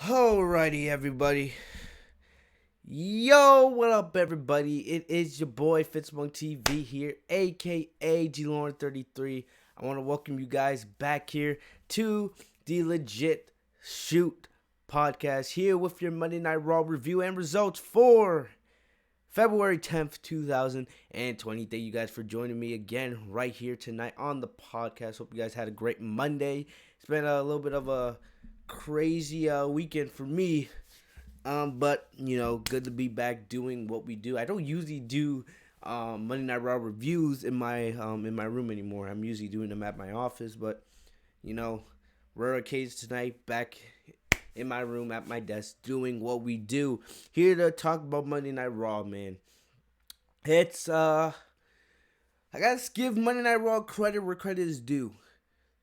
Alrighty, everybody. Yo, what up, everybody? It is your boy Fitzmonk TV here, aka GLauren33. I want to welcome you guys back here to the Legit Shoot podcast here with your Monday Night Raw review and results for February 10th, 2020. Thank you guys for joining me again right here tonight on the podcast. Hope you guys had a great Monday. It's been a little bit of a crazy weekend for me. But good to be back doing what we do. I don't usually do Monday Night Raw reviews in my room anymore. I'm usually doing them at my office, but rare occasion tonight, back in my room at my desk doing what we do. Here to talk about Monday Night Raw, man. It's I gotta give Monday Night Raw credit where credit is due.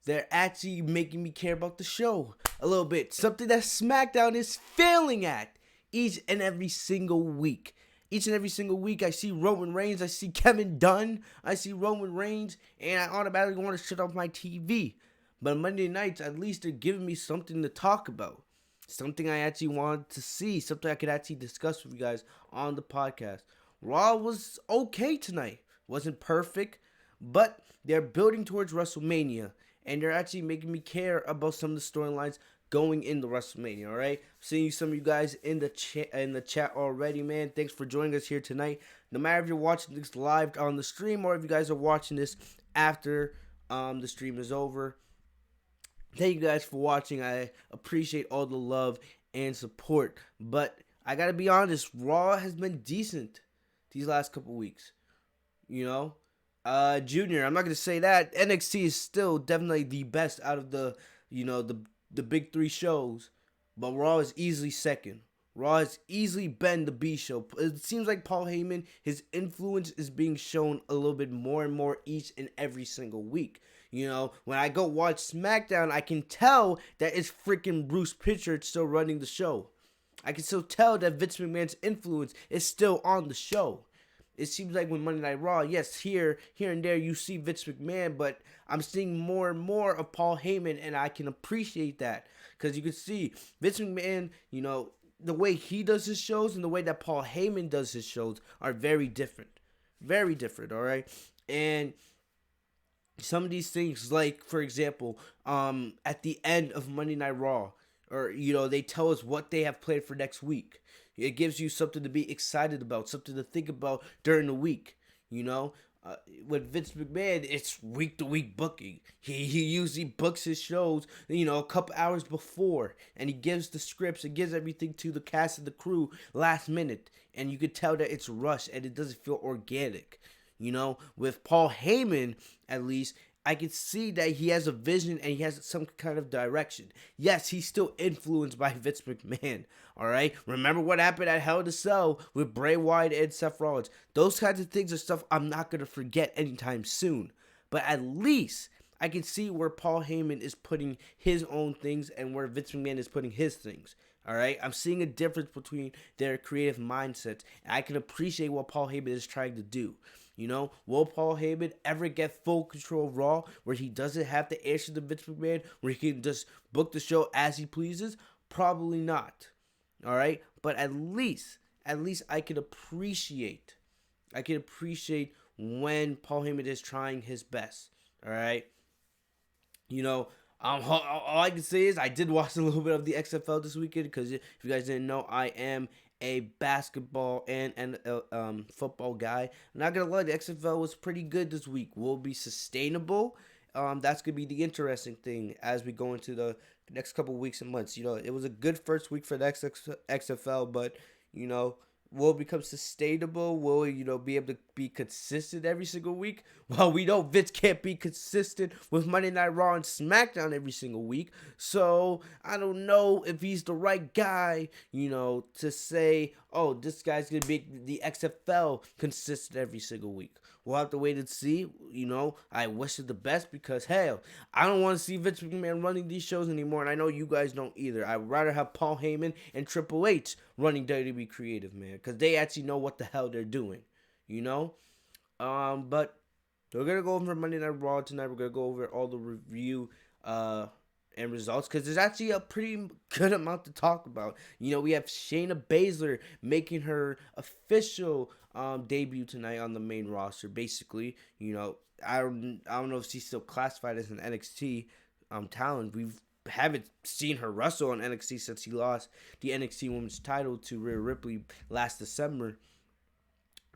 They're actually making me care about the show a little bit. Something that SmackDown is failing at each and every single week. Each and every single week, I see Roman Reigns, I see Kevin Dunn, I see Roman Reigns, and I automatically want to shut off my TV. But Monday nights, at least they're giving me something to talk about. Something I actually wanted to see. Something I could actually discuss with you guys on the podcast. Raw was okay tonight. Wasn't perfect, but they're building towards WrestleMania. And they're actually making me care about some of the storylines going into WrestleMania, all right? Seeing some of you guys in the chat already, man. Thanks for joining us here tonight. No matter if you're watching this live on the stream or if you guys are watching this after the stream is over. Thank you guys for watching. I appreciate all the love and support. But I got to be honest, Raw has been decent these last couple weeks. Junior, I'm not gonna say that. NXT is still definitely the best out of the big three shows, but Raw is easily second. Raw has easily been the B show. It seems like Paul Heyman, his influence is being shown a little bit more and more each and every single week. When I go watch SmackDown, I can tell that it's freaking Bruce Pritchard still running the show. I can still tell that Vince McMahon's influence is still on the show. It seems like when Monday Night Raw, yes, here and there you see Vince McMahon, but I'm seeing more and more of Paul Heyman, and I can appreciate that. Because you can see Vince McMahon, the way he does his shows and the way that Paul Heyman does his shows are very different. Very different, all right? And some of these things, like, for example, at the end of Monday Night Raw, or, they tell us what they have planned for next week. It gives you something to be excited about, something to think about during the week, With Vince McMahon, it's week-to-week booking. He usually books his shows, a couple hours before, and he gives the scripts and gives everything to the cast and the crew last minute, and you could tell that it's rushed and it doesn't feel organic. With Paul Heyman, at least, I can see that he has a vision and he has some kind of direction. Yes, he's still influenced by Vince McMahon, all right? Remember what happened at Hell in a Cell with Bray Wyatt and Seth Rollins. Those kinds of things are stuff I'm not going to forget anytime soon. But at least I can see where Paul Heyman is putting his own things and where Vince McMahon is putting his things. All right, I'm seeing a difference between their creative mindsets, and I can appreciate what Paul Heyman is trying to do. Will Paul Heyman ever get full control of Raw where he doesn't have to answer to Vince McMahon, where he can just book the show as he pleases? Probably not. All right, but at least I can appreciate when Paul Heyman is trying his best. All right, all I can say is I did watch a little bit of the XFL this weekend because if you guys didn't know, I am a basketball and football guy. I'm not gonna lie, the XFL was pretty good this week. Will it be sustainable? That's gonna be the interesting thing as we go into the next couple weeks and months. It was a good first week for the XFL, but will it become sustainable? Will it, be able to be consistent every single week? Well, we know Vince can't be consistent with Monday Night Raw and SmackDown every single week. So I don't know if he's the right guy, to say, oh, this guy's going to make the XFL consistent every single week. We'll have to wait and see. I wish it the best because, hell, I don't want to see Vince McMahon running these shows anymore, and I know you guys don't either. I'd rather have Paul Heyman and Triple H running WWE Creative, man, because they actually know what the hell they're doing, But we're going to go over Monday Night Raw tonight. We're going to go over all the review and results, because there's actually a pretty good amount to talk about. You know, we have Shayna Baszler making her official debut tonight on the main roster. Basically, you know, I don't know if she's still classified as an NXT talent. We haven't seen her wrestle on NXT since she lost the NXT Women's title to Rhea Ripley last December.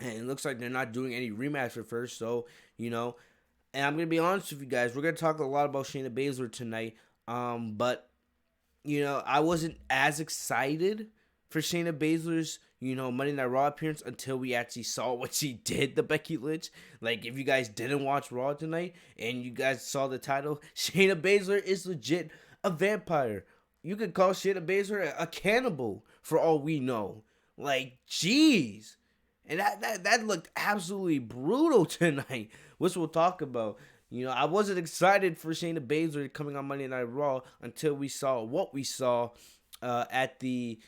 And it looks like they're not doing any rematch with her. So, you know, and I'm going to be honest with you guys. We're going to talk a lot about Shayna Baszler tonight. But, you know, I wasn't as excited for Shayna Baszler's, you know, Monday Night Raw appearance until we actually saw what she did to Becky Lynch. Like, if you guys didn't watch Raw tonight and you guys saw the title, Shayna Baszler is legit a vampire. You could call Shayna Baszler a cannibal for all we know. Like, jeez. And that looked absolutely brutal tonight, which we'll talk about. You know, I wasn't excited for Shayna Baszler coming on Monday Night Raw until we saw what we saw at the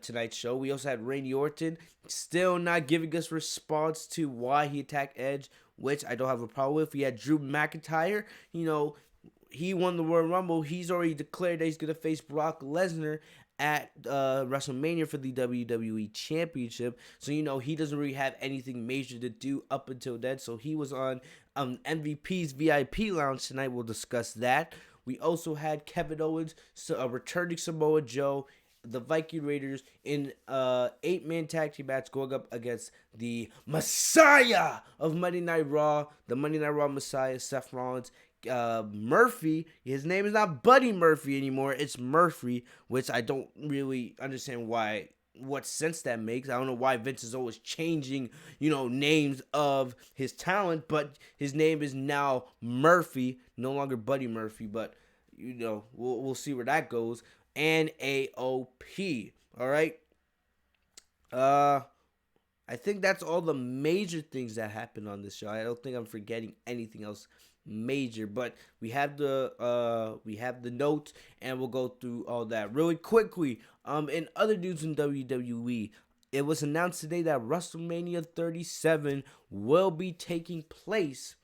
Tonight Show. We also had Randy Orton still not giving us response to why he attacked Edge, which I don't have a problem with. We had Drew McIntyre. You know, he won the Royal Rumble. He's already declared that he's going to face Brock Lesnar at WrestleMania for the WWE Championship. So, you know, he doesn't really have anything major to do up until then. So he was on MVP's VIP Lounge tonight. We'll discuss that. We also had Kevin Owens returning Samoa Joe, the Viking Raiders, in 8-man tag team match going up against the Messiah of Monday Night Raw, the Monday Night Raw Messiah, Seth Rollins. Murphy, his name is not Buddy Murphy anymore, it's Murphy, which I don't really understand what sense that makes. I don't know why Vince is always changing, you know, names of his talent, but his name is now Murphy, no longer Buddy Murphy, but, you know, we'll see where that goes. And AOP, all right? I think that's all the major things that happened on this show. I don't think I'm forgetting anything else major, but we have the notes, and we'll go through all that really quickly. In other news in WWE, it was announced today that WrestleMania 37 will be taking place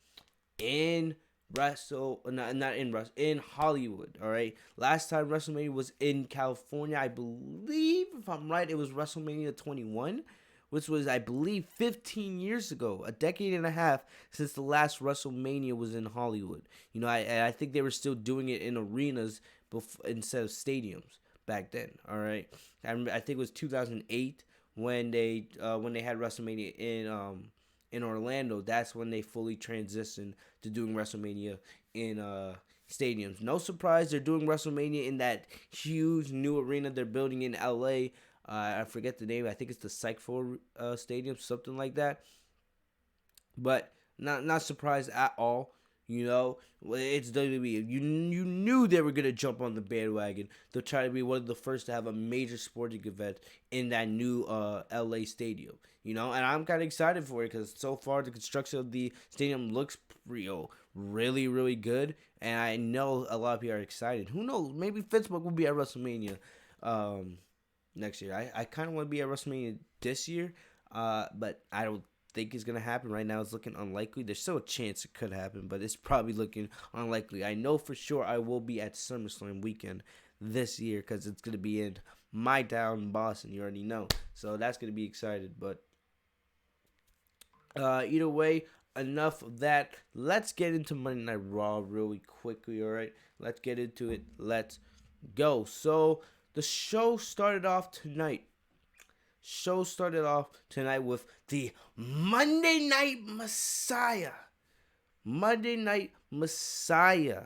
in in Hollywood. All right, last time WrestleMania was in California, I believe, if I'm right, it was WrestleMania 21. Which was, I believe, 15 years ago, a decade and a half since the last WrestleMania was in Hollywood. You know, I think they were still doing it in arenas instead of stadiums back then. All right, I think it was 2008 when they had WrestleMania in Orlando. That's when they fully transitioned to doing WrestleMania in stadiums. No surprise, they're doing WrestleMania in that huge new arena they're building in LA. I forget the name. I think it's the Psych-4 Stadium, something like that. But not surprised at all. You know, it's WWE. You knew they were gonna jump on the bandwagon. They'll try to be one of the first to have a major sporting event in that new LA stadium. You know, and I'm kind of excited for it because so far the construction of the stadium looks really, really good, and I know a lot of people are excited. Who knows? Maybe Fitzbook will be at WrestleMania next year. I kind of want to be at WrestleMania this year, but I don't think it's going to happen. Right now it's looking unlikely. There's still a chance it could happen, but it's probably looking unlikely. I know for sure I will be at SummerSlam weekend this year because it's going to be in my town, Boston. You already know. So that's going to be excited. But either way, enough of that. Let's get into Monday Night Raw really quickly, all right? Let's get into it. Let's go. So the show started off tonight. With the Monday Night Messiah. Monday Night Messiah.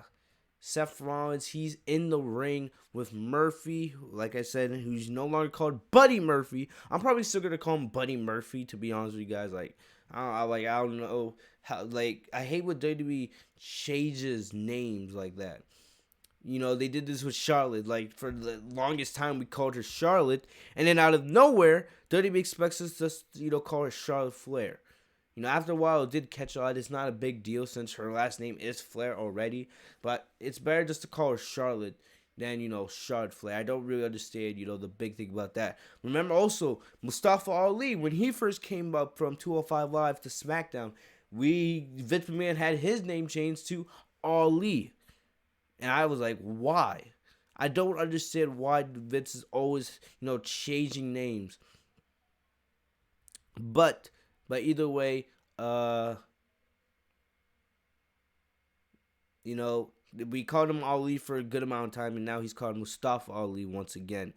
Seth Rollins, he's in the ring with Murphy, like I said, who's no longer called Buddy Murphy. I'm probably still gonna call him Buddy Murphy, to be honest with you guys. I don't know how. I hate when WWE changes names like that. You know, they did this with Charlotte. For the longest time, we called her Charlotte. And then out of nowhere, WWE expects us to, call her Charlotte Flair. You know, after a while, it did catch on. It's not a big deal since her last name is Flair already. But it's better just to call her Charlotte than, Charlotte Flair. I don't really understand, the big thing about that. Remember also, Mustafa Ali, when he first came up from 205 Live to SmackDown, Vince McMahon had his name changed to Ali. And I was like, why? I don't understand why Vince is always, changing names. But either way, you know, we called him Ali for a good amount of time, and now he's called Mustafa Ali once again.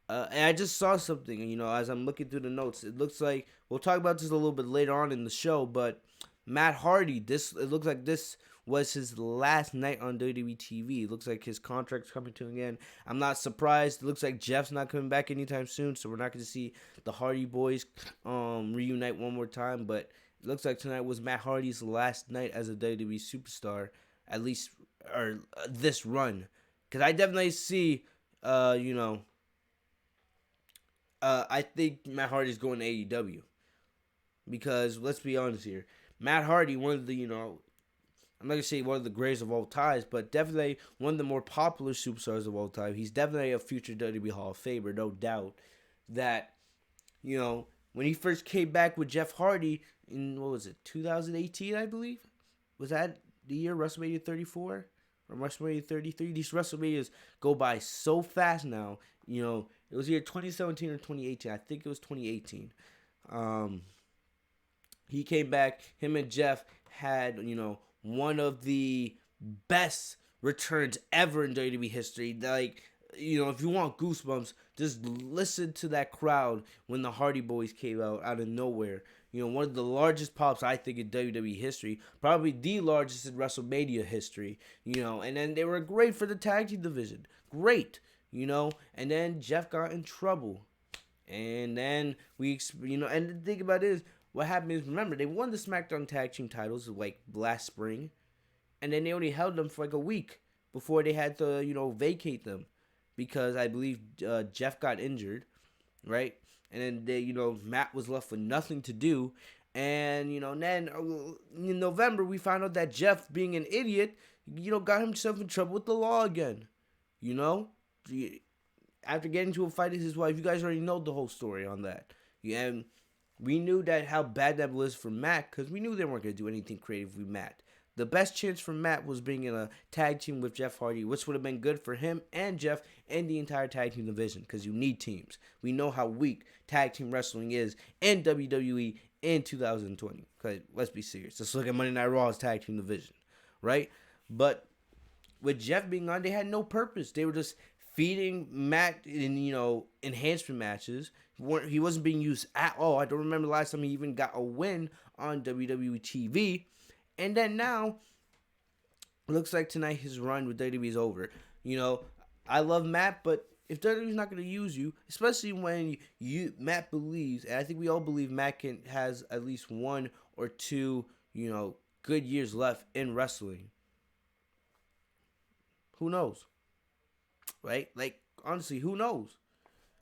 And I just saw something, as I'm looking through the notes. It looks like we'll talk about this a little bit later on in the show, but Matt Hardy, it looks like this was his last night on WWE TV. It looks like his contract's coming to an end. I'm not surprised. It looks like Jeff's not coming back anytime soon, so we're not going to see the Hardy Boys reunite one more time. But it looks like tonight was Matt Hardy's last night as a WWE superstar, at least or this run, because I definitely see, I think Matt Hardy's going to AEW. Because let's be honest here, Matt Hardy, one of the, I'm not going to say one of the greatest of all times, but definitely one of the more popular superstars of all time. He's definitely a future WWE Hall of Famer, no doubt. That, when he first came back with Jeff Hardy in, 2018, I believe? Was that the year WrestleMania 34? Or WrestleMania 33? These WrestleManias go by so fast now. It was either 2017 or 2018. I think it was 2018. He came back. Him and Jeff had, one of the best returns ever in WWE history. Like, if you want goosebumps, just listen to that crowd when the Hardy Boys came out of nowhere. One of the largest pops, I think, in WWE history. Probably the largest in WrestleMania history. And then they were great for the tag team division. Great. And then Jeff got in trouble. And then and the thing about it is, what happened is, remember, they won the SmackDown Tag Team titles like last spring. And then they only held them for like a week before they had to, vacate them. Because I believe Jeff got injured, right? And then Matt was left with nothing to do. And, then in November, we found out that Jeff, being an idiot, got himself in trouble with the law again. After getting into a fight with his wife, you guys already know the whole story on that. And we knew that how bad that was for Matt, because we knew they weren't going to do anything creative with Matt. The best chance for Matt was being in a tag team with Jeff Hardy, which would have been good for him and Jeff and the entire tag team division, because you need teams. We know how weak tag team wrestling is in WWE in 2020. Because let's be serious. Let's look at Monday Night Raw's tag team division, right? But with Jeff being on, they had no purpose. They were just feeding Matt in, enhancement matches. He wasn't being used at all. I don't remember the last time he even got a win on WWE TV. And then now, it looks like tonight his run with WWE is over. I love Matt, but if WWE's not going to use you, especially when Matt believes, and I think we all believe Matt has at least one or two, good years left in wrestling. Who knows? Right? Like, honestly, who knows?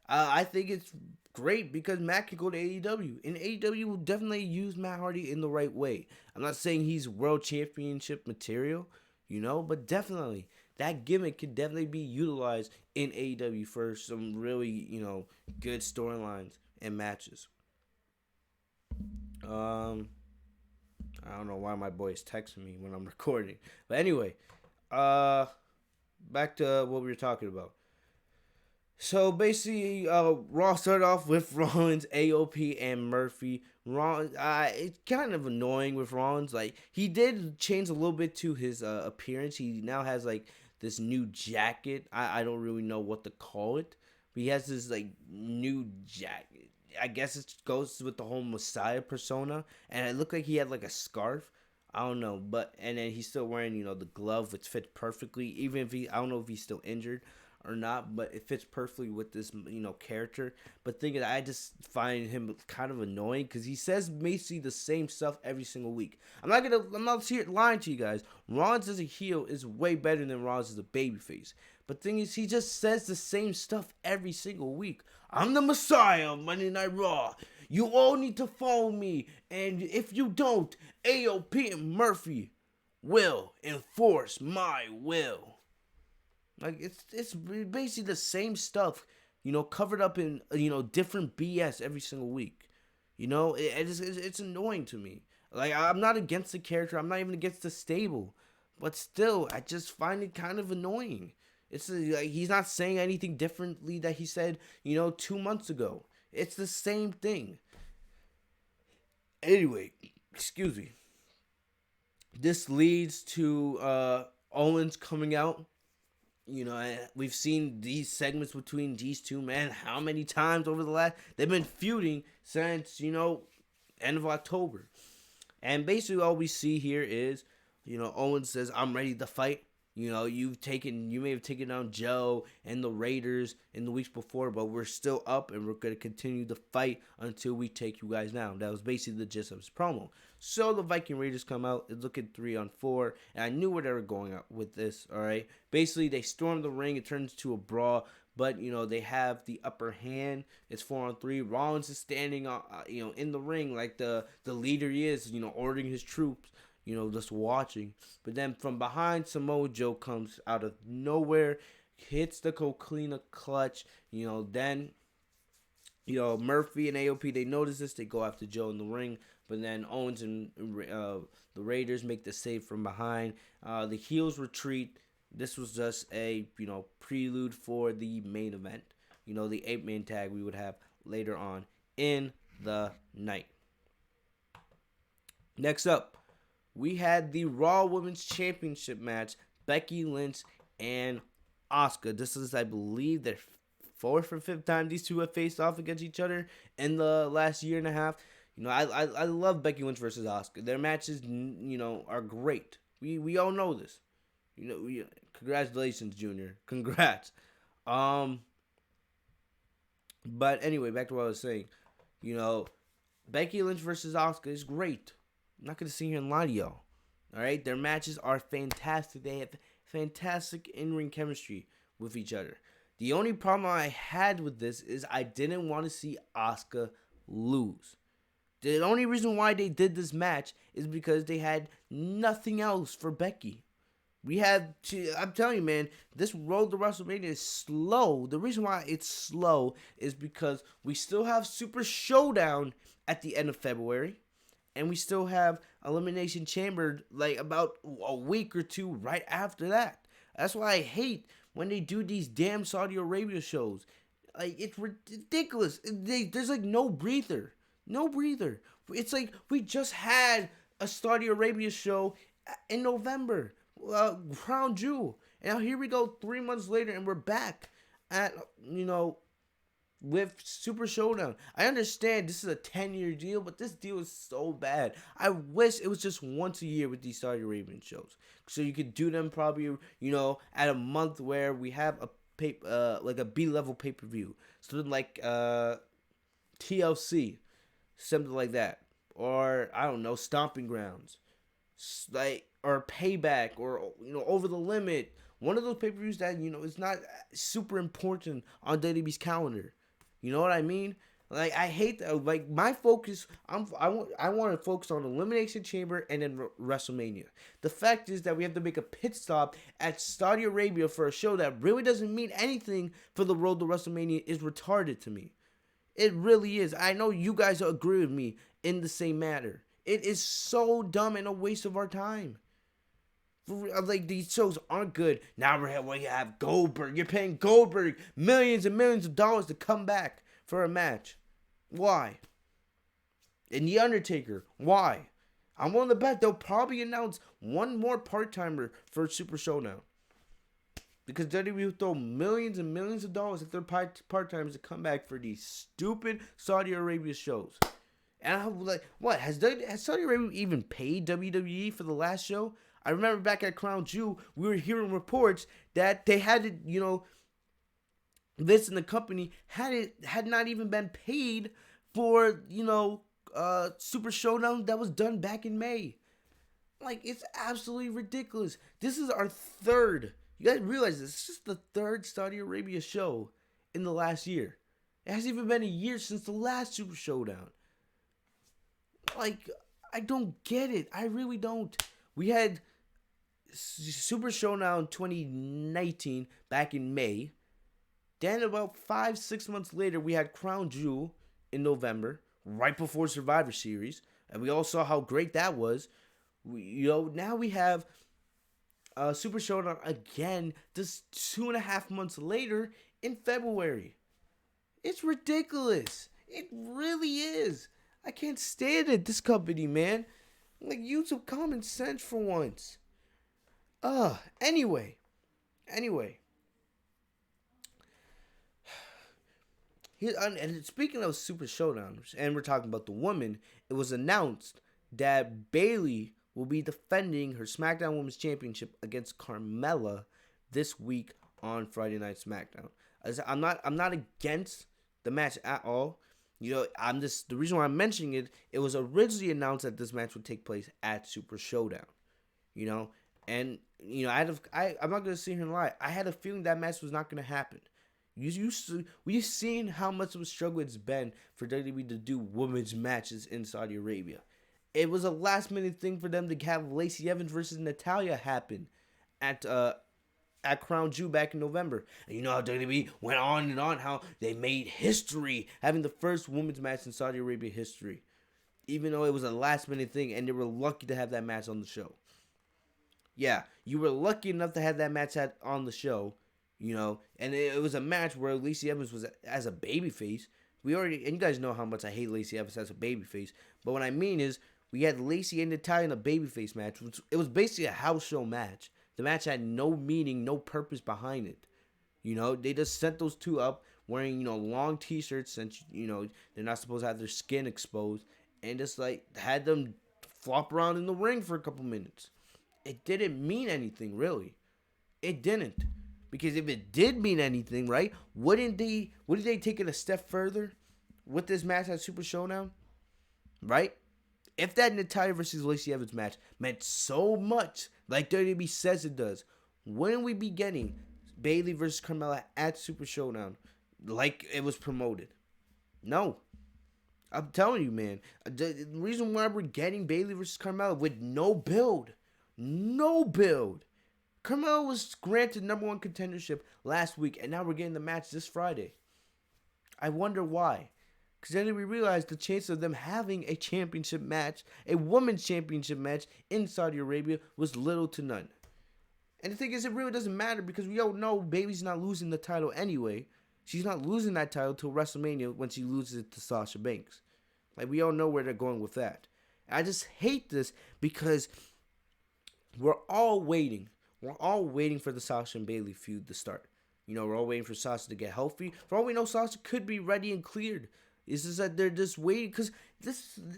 I think it's great because Matt can go to AEW. And AEW will definitely use Matt Hardy in the right way. I'm not saying he's world championship material, but definitely that gimmick can definitely be utilized in AEW for some really, good storylines and matches. I don't know why my boy is texting me when I'm recording. But anyway, back to what we were talking about. So basically, Raw started off with Rollins, AOP, and Murphy. Rollins, it's kind of annoying with Rollins. Like, he did change a little bit to his appearance. He now has like this new jacket. I don't really know what to call it, but he has this like new jacket. I guess it goes with the whole Messiah persona, and it looked like he had like a scarf. I don't know, and then he's still wearing the glove, which fits perfectly. Even if I don't know if he's still injured or not, but it fits perfectly with this character. But thinking, I just find him kind of annoying because he says basically the same stuff every single week. I'm not lying to you guys. Rollins as a heel is way better than Rollins as a babyface. But thing is, he just says the same stuff every single week. I'm the Messiah of Monday Night Raw. You all need to follow me, and if you don't, AOP and Murphy will enforce my will. Like, it's basically the same stuff, covered up in, different BS every single week. It's annoying to me. Like, I'm not against the character. I'm not even against the stable. But still, I just find it kind of annoying. It's like he's not saying anything differently that he said, 2 months ago. It's the same thing. Anyway, excuse me. This leads to Owens coming out. We've seen these segments between these two, man. How many times over the last? They've been feuding since, end of October. And basically all we see here is, Owens says, I'm ready to fight. You may have taken down Joe and the Raiders in the weeks before, but we're still up and we're going to continue to fight until we take you guys down. That was basically the gist of his promo. So the Viking Raiders come out. It's looking 3-on-4, and I knew where they were going out with this, all right? Basically, they storm the ring. It turns to a brawl, but, they have the upper hand. It's 4-on-3. Rollins is standing, in the ring like the leader he is, ordering his troops. Just watching. But then from behind, Samoa Joe comes out of nowhere, hits the Coquina clutch. Then, Murphy and AOP, they notice this. They go after Joe in the ring. But then Owens and the Raiders make the save from behind. The heels retreat. This was just a, prelude for the main event. The 8-man tag we would have later on in the night. Next up, we had the Raw Women's Championship match, Becky Lynch and Asuka. This is, I believe, their 4th or 5th time these two have faced off against each other in the last year and a half. I love Becky Lynch versus Asuka. Their matches, are great. We all know this. Congratulations, Junior. Congrats. But anyway, back to what I was saying. Becky Lynch versus Asuka is great. I'm not going to sit here and lie to y'all. All right? Their matches are fantastic. They have fantastic in-ring chemistry with each other. The only problem I had with this is I didn't want to see Asuka lose. The only reason why they did this match is because they had nothing else for Becky. I'm telling you, man, this road to WrestleMania is slow. The reason why it's slow is because we still have Super Showdown at the end of February. And we still have Elimination Chamber like about a week or two right after that. That's why I hate when they do these damn Saudi Arabia shows. Like, it's ridiculous. There's like no breather. No breather. It's like we just had a Saudi Arabia show in November. Crown Jewel. And now here we go 3 months later and we're back at, with Super Showdown. I understand this is a 10-year deal, but this deal is so bad. I wish it was just once a year with these Saudi Arabian shows. So you could do them probably, at a month where we have like a B-level pay-per-view. Something like TLC. Something like that. Or, I don't know, Stomping Grounds. Or Payback. Or, Over the Limit. One of those pay-per-views that, is not super important on WWE's calendar. You know what I mean? Like, I hate that. Like, my focus, I want to focus on Elimination Chamber and then WrestleMania. The fact is that we have to make a pit stop at Saudi Arabia for a show that really doesn't mean anything for the road to WrestleMania is retarded to me. It really is. I know you guys agree with me in the same matter. It is so dumb and a waste of our time. Like, these shows aren't good. Now we have Goldberg. You're paying Goldberg millions and millions of dollars to come back for a match. Why? And The Undertaker. Why? I'm willing to bet they'll probably announce one more part-timer for Super Showdown. Because WWE will throw millions and millions of dollars at their part-timers to come back for these stupid Saudi Arabia shows. And I'm like, what? Has Saudi Arabia even paid WWE for the last show? I remember back at Crown Jewel, we were hearing reports that they had to, Vince and the company had not even been paid for, Super Showdown that was done back in May. Like, it's absolutely ridiculous. This is our third. You guys realize this? This is the third Saudi Arabia show in the last year. It hasn't even been a year since the last Super Showdown. Like, I don't get it. I really don't. We had Super Showdown 2019 back in May. Then about 5-6 months later, we had Crown Jewel in November, right before Survivor Series. And we all saw how great that was. Now we have Super Showdown again just 2.5 months later in February. It's ridiculous. It really is. I can't stand it, this company, man. Like, use some common sense for once. Anyway. Anyway. And speaking of Super Showdowns, and we're talking about the woman, it was announced that Bayley will be defending her SmackDown Women's Championship against Carmella this week on Friday Night SmackDown. I'm not against the match at all. You know, the reason why I'm mentioning it, it was originally announced that this match would take place at Super Showdown. You know, and you know, I'm not gonna sit here and lie. I had a feeling that match was not gonna happen. We've seen how much of a struggle it's been for WWE to do women's matches in Saudi Arabia. It was a last minute thing for them to have Lacey Evans versus Natalya happen at Crown Jewel back in November. And you know how WWE went on and on, how they made history having the first women's match in Saudi Arabia history. Even though it was a last minute thing and they were lucky to have that match on the show. Yeah, you were lucky enough to have that match on the show. You know, and it was a match where Lacey Evans was as a babyface. And you guys know how much I hate Lacey Evans as a babyface. But what I mean is, we had Lacey and Natalya in a babyface match. It was basically a house show match. The match had no meaning, no purpose behind it. You know, they just sent those two up wearing, you know, long t-shirts since, you know, they're not supposed to have their skin exposed. And just, like, had them flop around in the ring for a couple minutes. It didn't mean anything, really. It didn't. Because if it did mean anything, right, wouldn't they take it a step further with this match at Super Showdown? Right? If that Natalya versus Lacey Evans match meant so much, like WWE says it does, wouldn't we be getting Bayley versus Carmella at Super Showdown like it was promoted? No. I'm telling you, man. The reason why we're getting Bayley versus Carmella with no build. Carmella was granted #1 contendership last week, and now we're getting the match this Friday. I wonder why. Because then we realized the chance of them having a championship match, a women's championship match in Saudi Arabia, was little to none. And the thing is, it really doesn't matter because we all know Bayley's not losing the title anyway. She's not losing that title till WrestleMania when she loses it to Sasha Banks. Like, we all know where they're going with that. I just hate this because we're all waiting. We're all waiting for the Sasha and Bayley feud to start. You know, we're all waiting for Sasha to get healthy. For all we know, Sasha could be ready and cleared. It's just that they're just waiting because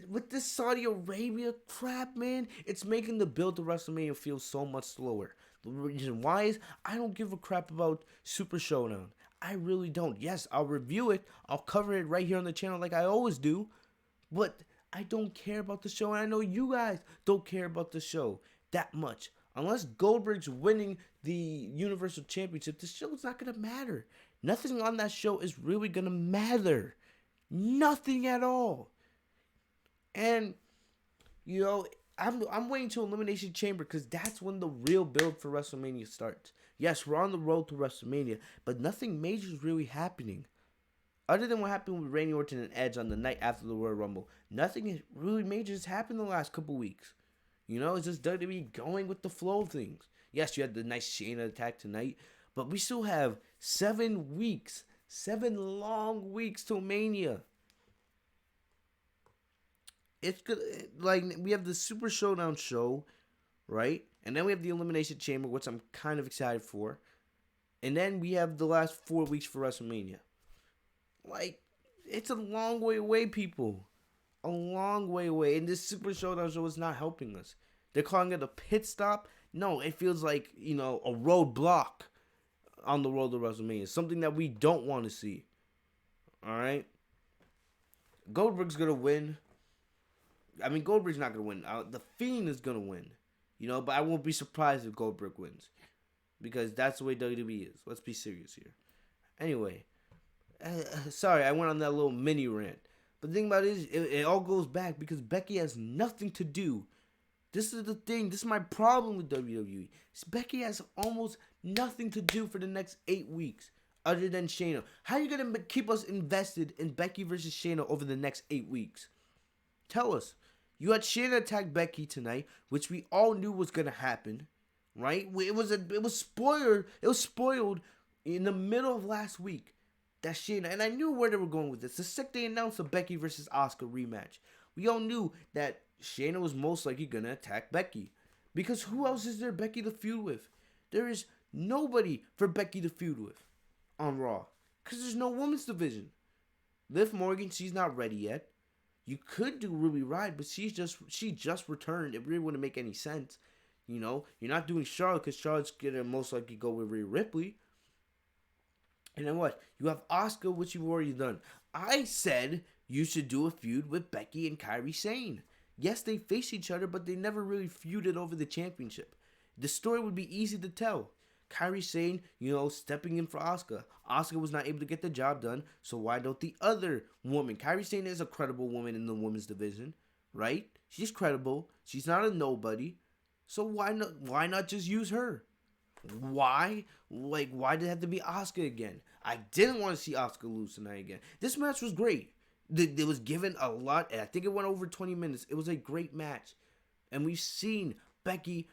with this Saudi Arabia crap, man, it's making the build to WrestleMania feel so much slower. The reason why is I don't give a crap about Super Showdown. I really don't. Yes, I'll review it. I'll cover it right here on the channel like I always do. But I don't care about the show, and I know you guys don't care about the show that much. Unless Goldberg's winning the Universal Championship, the show's not going to matter. Nothing on that show is really going to matter. Nothing at all. And, you know, I'm waiting till Elimination Chamber because that's when the real build for WrestleMania starts. Yes, we're on the road to WrestleMania, but nothing major is really happening. Other than what happened with Randy Orton and Edge on the night after the Royal Rumble, nothing really major has happened the last couple weeks. You know, it's just WWE going with the flow of things. Yes, you had the nice SHAYNA attack tonight, but we still have 7 weeks, 7 long weeks till Mania. It's good. Like, we have the Super Showdown show, right? And then we have the Elimination Chamber, which I'm kind of excited for. And then we have the last 4 weeks for WrestleMania. Like, it's a long way away, people. A long way away. And this Super Showdown show is not helping us. They're calling it a pit stop. No, it feels like, you know, a roadblock on the road to WrestleMania. Something that we don't want to see. Alright? Goldberg's going to win. I mean, Goldberg's not going to win. The Fiend is going to win. You know, but I won't be surprised if Goldberg wins. Because that's the way WWE is. Let's be serious here. Anyway. Sorry, I went on that little mini rant. But the thing about it is, it all goes back because Becky has nothing to do. This is the thing. This is my problem with WWE. Becky has almost nothing to do for the next 8 weeks other than SHAYNA. How are you going to keep us invested in Becky versus SHAYNA over the next 8 weeks? Tell us. You had SHAYNA attack Becky tonight, which we all knew was going to happen. right? It was spoiled in the middle of last week. That Shayna, and I knew where they were going with this. The second they announced the Becky versus Asuka rematch, we all knew that Shayna was most likely gonna attack Becky, because who else is there Becky to feud with? There is nobody for Becky to feud with on Raw, because there's no women's division. Liv Morgan, she's not ready yet. You could do Ruby Riott, but she just returned. It really wouldn't make any sense. You're not doing Charlotte because Charlotte's gonna most likely go with Rhea Ripley. And then what? You have Asuka, which you've already done. I said you should do a feud with Becky and Kairi Sane. Yes, they face each other, but they never really feuded over the championship. The story would be easy to tell. Kairi Sane, stepping in for Asuka. Asuka was not able to get the job done, so why don't the other woman? Kairi Sane is a credible woman in the women's division, right? She's credible. She's not a nobody. So why not just use her? Why? Why did it have to be Asuka again? I didn't want to see Asuka lose tonight again. This match was great. It was given a lot, and I think it went over 20 minutes. It was a great match. And we've seen Becky,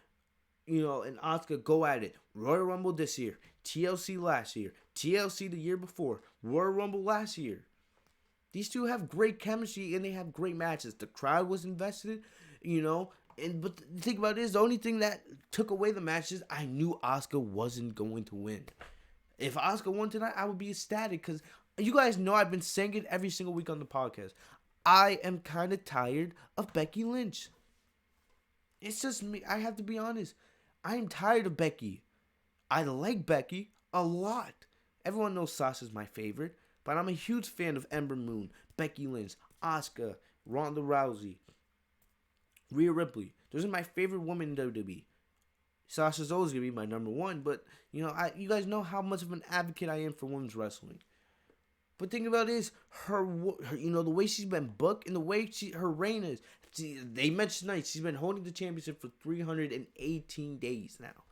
and Asuka go at it. Royal Rumble this year, TLC last year, TLC the year before, Royal Rumble last year. These two have great chemistry, and they have great matches. The crowd was invested, but the thing about it is, the only thing that took away the match is I knew Asuka wasn't going to win. If Asuka won tonight, I would be ecstatic, because you guys know I've been saying it every single week on the podcast. I am kind of tired of Becky Lynch. It's just me. I have to be honest. I am tired of Becky. I like Becky a lot. Everyone knows Sasha's my favorite, but I'm a huge fan of Ember Moon, Becky Lynch, Asuka, Ronda Rousey, Rhea Ripley. Those are my favorite women in WWE. Sasha's always going to be my number one, but, you guys know how much of an advocate I am for women's wrestling. But think about it is, her the way she's been booked and the way her reign is. They mentioned tonight, she's been holding the championship for 318 days now.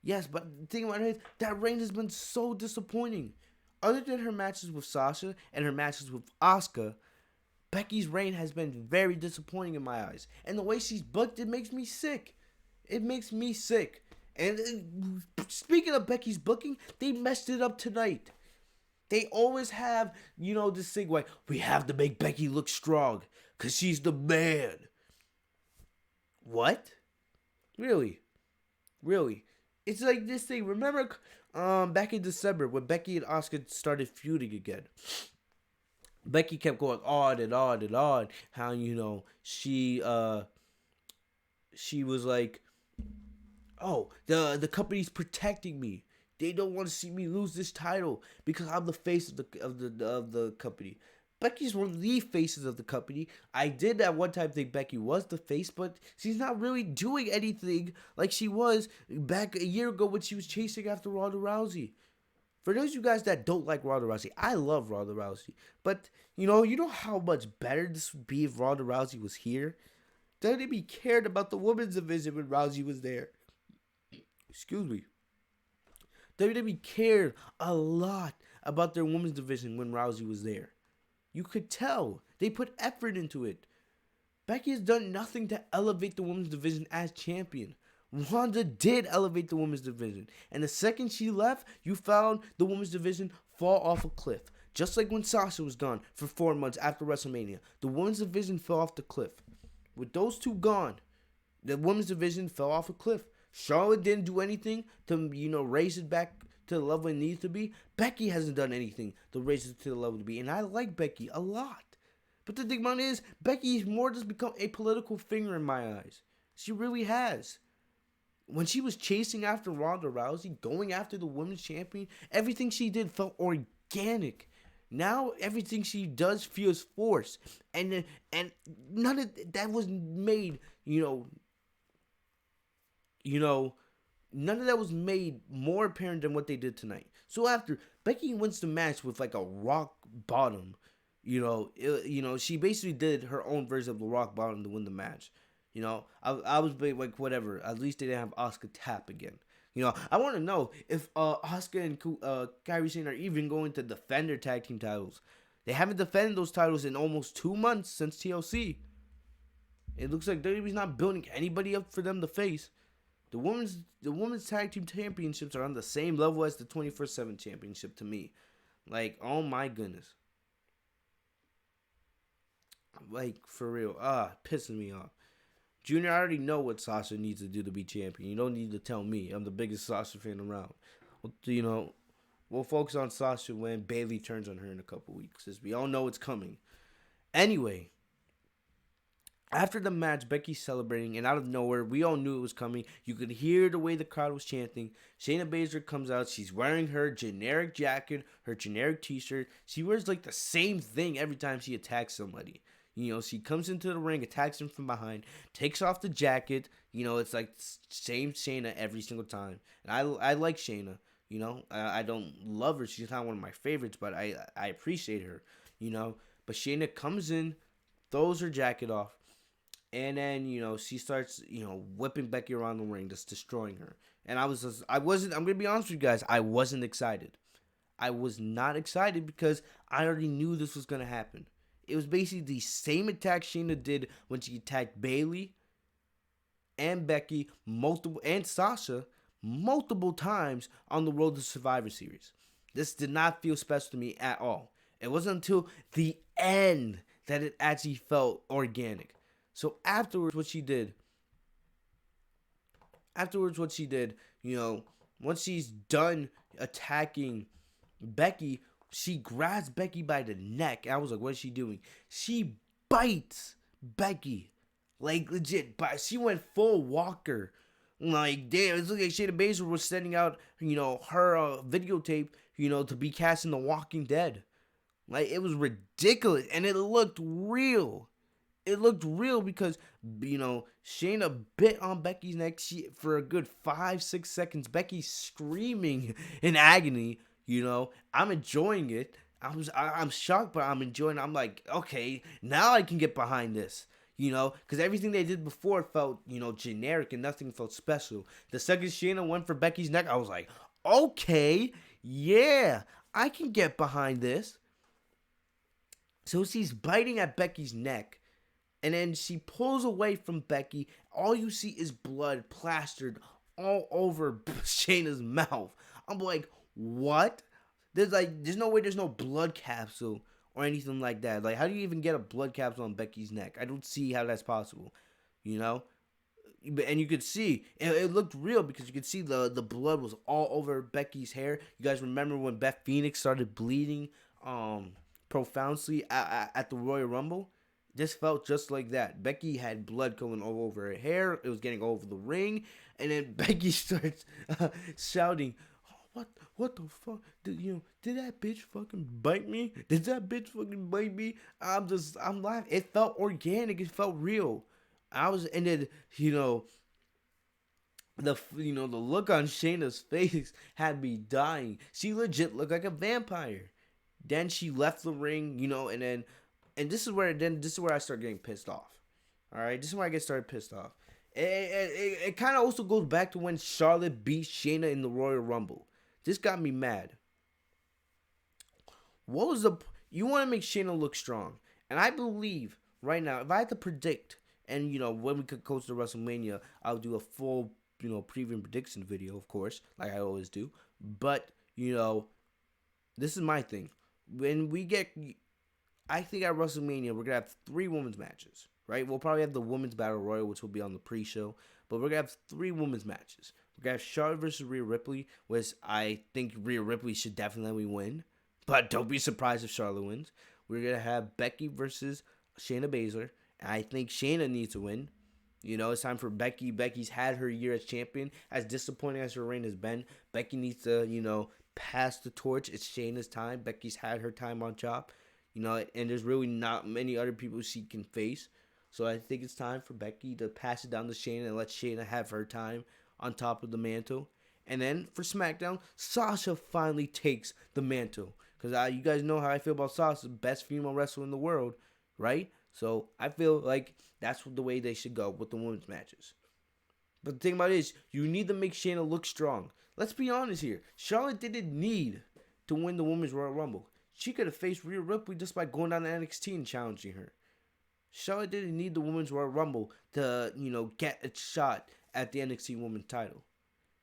Yes, but the thing about it is, that reign has been so disappointing. Other than her matches with Sasha and her matches with Asuka, Becky's reign has been very disappointing in my eyes. And the way she's booked, it makes me sick. It makes me sick. And speaking of Becky's booking, they messed it up tonight. They always have, this thing like, we have to make Becky look strong because she's the man. What? Really? It's like this thing. Remember back in December when Becky and Asuka started feuding again? Becky kept going on and on and on. How, she was like, oh, the company's protecting me. They don't want to see me lose this title because I'm the face of the company. Becky's one of the faces of the company. I did at one time think Becky was the face, but she's not really doing anything like she was back a year ago when she was chasing after Ronda Rousey. For those of you guys that don't like Ronda Rousey, I love Ronda Rousey. But, you know how much better this would be if Ronda Rousey was here? WWE cared about the women's division when Rousey was there. Excuse me. WWE cared a lot about their women's division when Rousey was there. You could tell. They put effort into it. Becky has done nothing to elevate the women's division as champion. Ronda did elevate the women's division. And the second she left, you found the women's division fall off a cliff. Just like when Sasha was gone for 4 months after WrestleMania. The women's division fell off the cliff. With those two gone, the women's division fell off a cliff. Charlotte didn't do anything to, raise it back to the level it needs to be. Becky hasn't done anything to raise it to the level to be. And I like Becky a lot. But the thing about it is, Becky's more just become a political figure in my eyes. She really has. When she was chasing after Ronda Rousey, going after the women's champion, everything she did felt organic. Now everything she does feels forced. And none of that was made, none of that was made more apparent than what they did tonight. So after Becky wins the match with like a rock bottom, she basically did her own version of the rock bottom to win the match. I was like, whatever. At least they didn't have Asuka tap again. I want to know if Asuka and Kairi Sane are even going to defend their tag team titles. They haven't defended those titles in almost 2 months since TLC. It looks like WWE's not building anybody up for them to face. The women's tag team championships are on the same level as the 24/7 championship to me. Like, oh my goodness. Like, for real. Pissing me off. Junior, I already know what Sasha needs to do to be champion. You don't need to tell me. I'm the biggest Sasha fan around. You know, we'll focus on Sasha when Bayley turns on her in a couple weeks, as we all know it's coming. Anyway, after the match, Becky's celebrating, and out of nowhere, we all knew it was coming. You could hear the way the crowd was chanting. Shayna Baszler comes out. She's wearing her generic jacket, her generic t-shirt. She wears like the same thing every time she attacks somebody. You know, she comes into the ring, attacks him from behind, takes off the jacket. You know, it's like same Shayna every single time. And I like Shayna. You know, I don't love her. She's not one of my favorites, but I appreciate her. You know, but Shayna comes in, throws her jacket off. And then, you know, she starts, you know, whipping Becky around the ring, just destroying her. And I'm going to be honest with you guys, I wasn't excited. I was not excited because I already knew this was going to happen. It was basically the same attack Shayna did when she attacked Bayley and Becky, and Sasha, multiple times on the road to Survivor Series. This did not feel special to me at all. It wasn't until the end that it actually felt organic. So afterwards, what she did, you know, once she's done attacking Becky, she grabs Becky by the neck. And I was like, what is she doing? She bites Becky. Like, legit. But she went full Walker. Like, damn, it's like Shayna Baszler was sending out, you know, her videotape, you know, to be cast in The Walking Dead. Like, it was ridiculous. And it looked real. It looked real because, you know, Shayna bit on Becky's neck for a good 5-6 seconds. Becky's screaming in agony. You know, I'm enjoying it. I'm shocked, but I'm enjoying it. I'm like, okay, now I can get behind this. You know, because everything they did before felt, you know, generic and nothing felt special. The second Shayna went for Becky's neck, I was like, okay, yeah, I can get behind this. So she's biting at Becky's neck. And then she pulls away from Becky. All you see is blood plastered all over Shayna's mouth. I'm like, what? There's no way there's no blood capsule or anything like that. Like, how do you even get a blood capsule on Becky's neck? I don't see how that's possible, you know? And you could see, it looked real because you could see the blood was all over Becky's hair. You guys remember when Beth Phoenix started bleeding profusely at the Royal Rumble? This felt just like that. Becky had blood going all over her hair. It was getting all over the ring. And then Becky starts shouting, what the fuck? Did that bitch fucking bite me? Did that bitch fucking bite me? I'm laughing. It felt organic. It felt real. And then, you know, the look on Shayna's face had me dying. She legit looked like a vampire. Then she left the ring, you know, and this is where I start getting pissed off. All right, this is where I get started pissed off. It kind of also goes back to when Charlotte beat Shayna in the Royal Rumble. This got me mad. You want to make Shayna look strong, and I believe right now, if I had to predict, and you know, when we could coach to WrestleMania, I'll do a full, you know, preview and prediction video, of course, like I always do. But you know, this is my thing. I think at WrestleMania, we're going to have 3 women's matches, right? We'll probably have the Women's Battle Royal, which will be on the pre-show. But we're going to have 3 women's matches. We're going to have Charlotte versus Rhea Ripley, which I think Rhea Ripley should definitely win. But don't be surprised if Charlotte wins. We're going to have Becky versus Shayna Baszler. And I think Shayna needs to win. You know, it's time for Becky. Becky's had her year as champion. As disappointing as her reign has been, Becky needs to, you know, pass the torch. It's Shayna's time. Becky's had her time on top. You know, and there's really not many other people she can face. So I think it's time for Becky to pass it down to Shayna and let Shayna have her time on top of the mantle. And then for SmackDown, Sasha finally takes the mantle. Because you guys know how I feel about Sasha, best female wrestler in the world, right? So I feel like that's the way they should go with the women's matches. But the thing about it is, you need to make Shayna look strong. Let's be honest here. Charlotte didn't need to win the Women's Royal Rumble. She could have faced Rhea Ripley just by going down to NXT and challenging her. Charlotte didn't need the Women's Royal Rumble to, you know, get a shot at the NXT Women's title.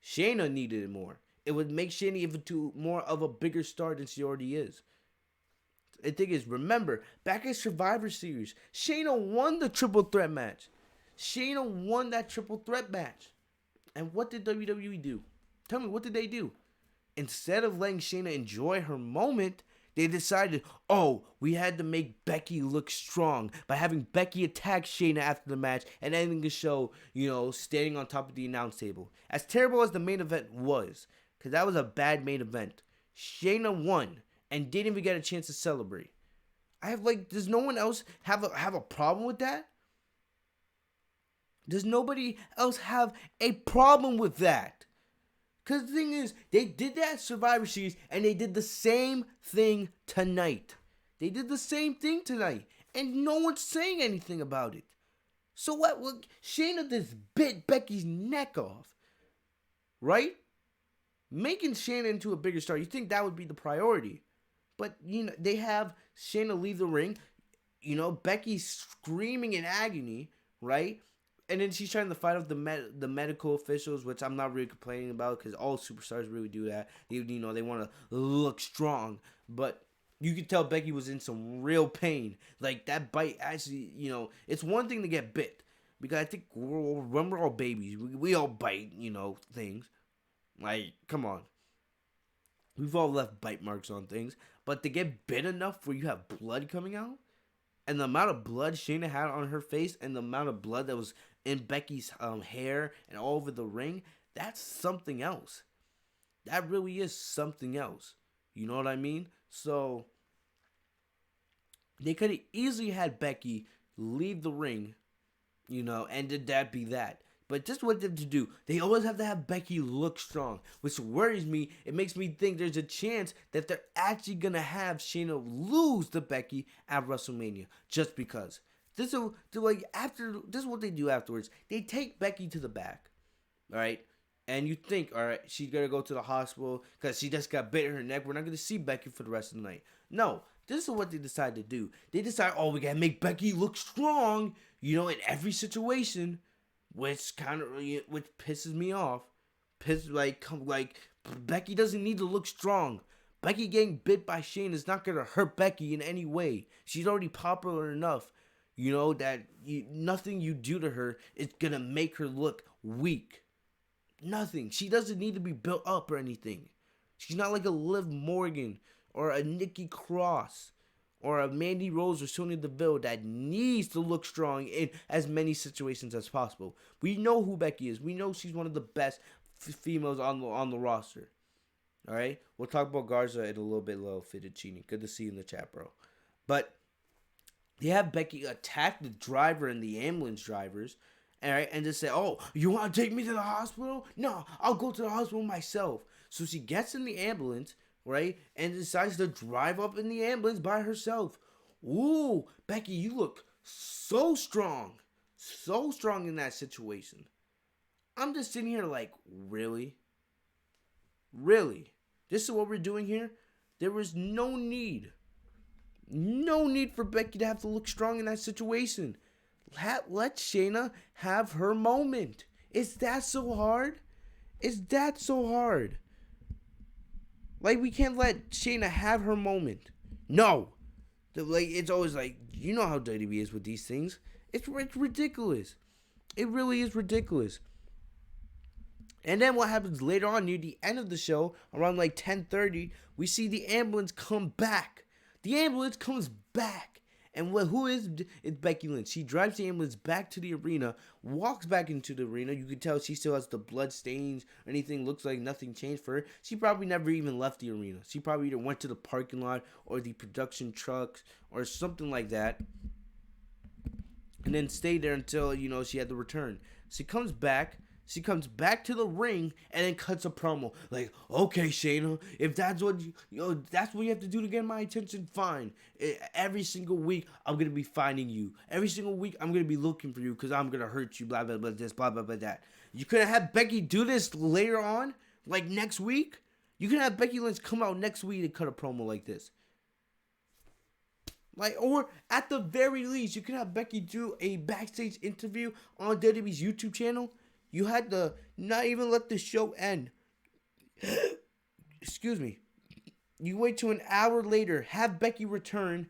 Shayna needed it more. It would make Shayna even to more of a bigger star than she already is. The thing is, remember, back at Survivor Series, Shayna won the triple threat match. Shayna won that triple threat match. And what did WWE do? Tell me, what did they do? Instead of letting Shayna enjoy her moment, they decided, oh, we had to make Becky look strong by having Becky attack Shayna after the match and ending the show, standing on top of the announce table. As terrible as the main event was, because that was a bad main event, Shayna won and didn't even get a chance to celebrate. Does no one else have a problem with that? Does nobody else have a problem with that? Because the thing is, they did that Survivor Series, and they did the same thing tonight. They did the same thing tonight, and no one's saying anything about it. So what? Well, Shayna just bit Becky's neck off, right? Making Shayna into a bigger star, you think that would be the priority. But, they have Shayna leave the ring. Becky's screaming in agony, right? And then she's trying to fight off the medical officials, which I'm not really complaining about because all superstars really do that. They want to look strong. But you could tell Becky was in some real pain. Like, that bite actually, it's one thing to get bit. Because I think when we're all babies, we all bite, things. Like, come on. We've all left bite marks on things. But to get bit enough where you have blood coming out, and the amount of blood Shayna had on her face, and the amount of blood that was in Becky's hair and all over the ring, that's something else. That really is something else. You know what I mean? So, they could have easily had Becky leave the ring, and did that be that. But just what them to do, they always have to have Becky look strong, which worries me. It makes me think there's a chance that they're actually going to have Shayna lose to Becky at WrestleMania, just because. This is what they do afterwards. They take Becky to the back, all right? And you think, all right, she's going to go to the hospital because she just got bit in her neck. We're not going to see Becky for the rest of the night. No, this is what they decide to do. They decide, oh, we got to make Becky look strong, in every situation. Which pisses me off. Becky doesn't need to look strong. Becky getting bit by Shane is not gonna hurt Becky in any way. She's already popular enough, that nothing you do to her is gonna make her look weak. Nothing. She doesn't need to be built up or anything. She's not like a Liv Morgan or a Nikki Cross or a Mandy Rose or Sonya Deville that needs to look strong in as many situations as possible. We know who Becky is. We know she's one of the best females on the roster. All right? We'll talk about Garza in a little bit, Little Fettuccine. Good to see you in the chat, bro. But they have Becky attack the driver and the ambulance drivers, all right, and just say, oh, you want to take me to the hospital? No, I'll go to the hospital myself. So she gets in the ambulance, right, and decides to drive up in the ambulance by herself. Ooh, Becky, you look so strong in that situation. I'm just sitting here like, really? This is what we're doing here? There was no need for Becky to have to look strong in that situation. Let Shayna have her moment. Is that so hard? Like, we can't let Shayna have her moment. No. It's always like, you know how WWE is with these things. It's ridiculous. It really is ridiculous. And then what happens later on near the end of the show, around like 10:30, we see the ambulance come back. The ambulance comes back. And who is? It's Becky Lynch. She drives the ambulance back to the arena, walks back into the arena. You can tell she still has the blood stains. Anything looks like nothing changed for her. She probably never even left the arena. She probably either went to the parking lot or the production trucks or something like that. And then stayed there until, she had to return. She comes back to the ring and then cuts a promo. Like, okay, Shayna, if that's what that's what you have to do to get my attention, fine. Every single week, I'm going to be finding you. Every single week, I'm going to be looking for you because I'm going to hurt you, blah, blah, blah, this, blah, blah, blah, that. You couldn't have Becky do this later on, like next week? You can have Becky Lynch come out next week and cut a promo like this. Or at the very least, you can have Becky do a backstage interview on WWE's YouTube channel. You had to not even let the show end. Excuse me. You wait till an hour later, have Becky return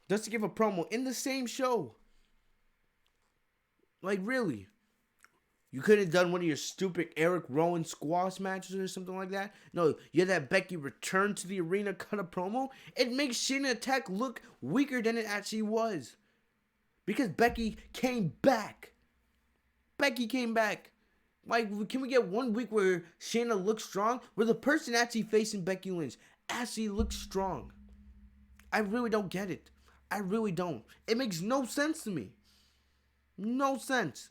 just to give a promo in the same show. Like, really? You could have done one of your stupid Eric Rowan squash matches or something like that. No, you had that Becky return to the arena, cut a promo. It makes SHAYNA attack look weaker than it actually was. Because Becky came back. Becky came back. Like, can we get 1 week where SHAYNA looks strong? Where the person actually facing Becky Lynch actually looks strong? I really don't get it. I really don't. It makes no sense to me. No sense.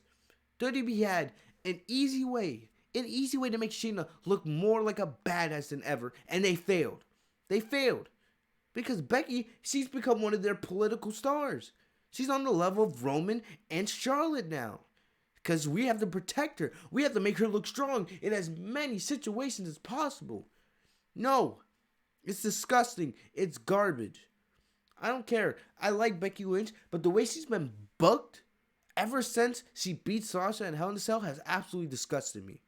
WWE had an easy way to make SHAYNA look more like a badass than ever, and they failed. They failed. Because Becky, she's become one of their political stars. She's on the level of Roman and Charlotte now. Because we have to protect her. We have to make her look strong in as many situations as possible. No. It's disgusting. It's garbage. I don't care. I like Becky Lynch, but the way she's been booked ever since she beat Sasha in Hell in a Cell has absolutely disgusted me.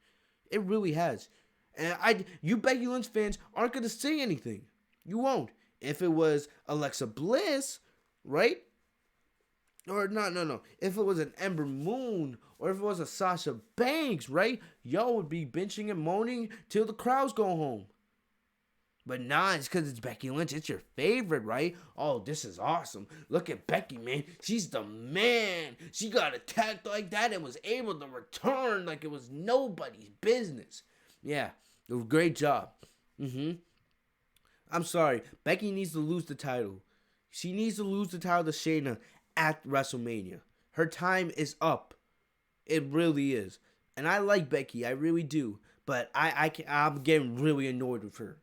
It really has. And you Becky Lynch fans aren't going to say anything. You won't. If it was Alexa Bliss, right? Or no. If it was an Ember Moon, or if it was a Sasha Banks, right? Y'all would be benching and moaning till the crowds go home. But nah, it's because it's Becky Lynch. It's your favorite, right? Oh, this is awesome. Look at Becky, man. She's the man. She got attacked like that and was able to return like it was nobody's business. Yeah, great job. I'm sorry. Becky needs to lose the title. She needs to lose the title to SHAYNA at WrestleMania. Her time is up. It really is. And I like Becky. I really do. But I'm getting really annoyed with her.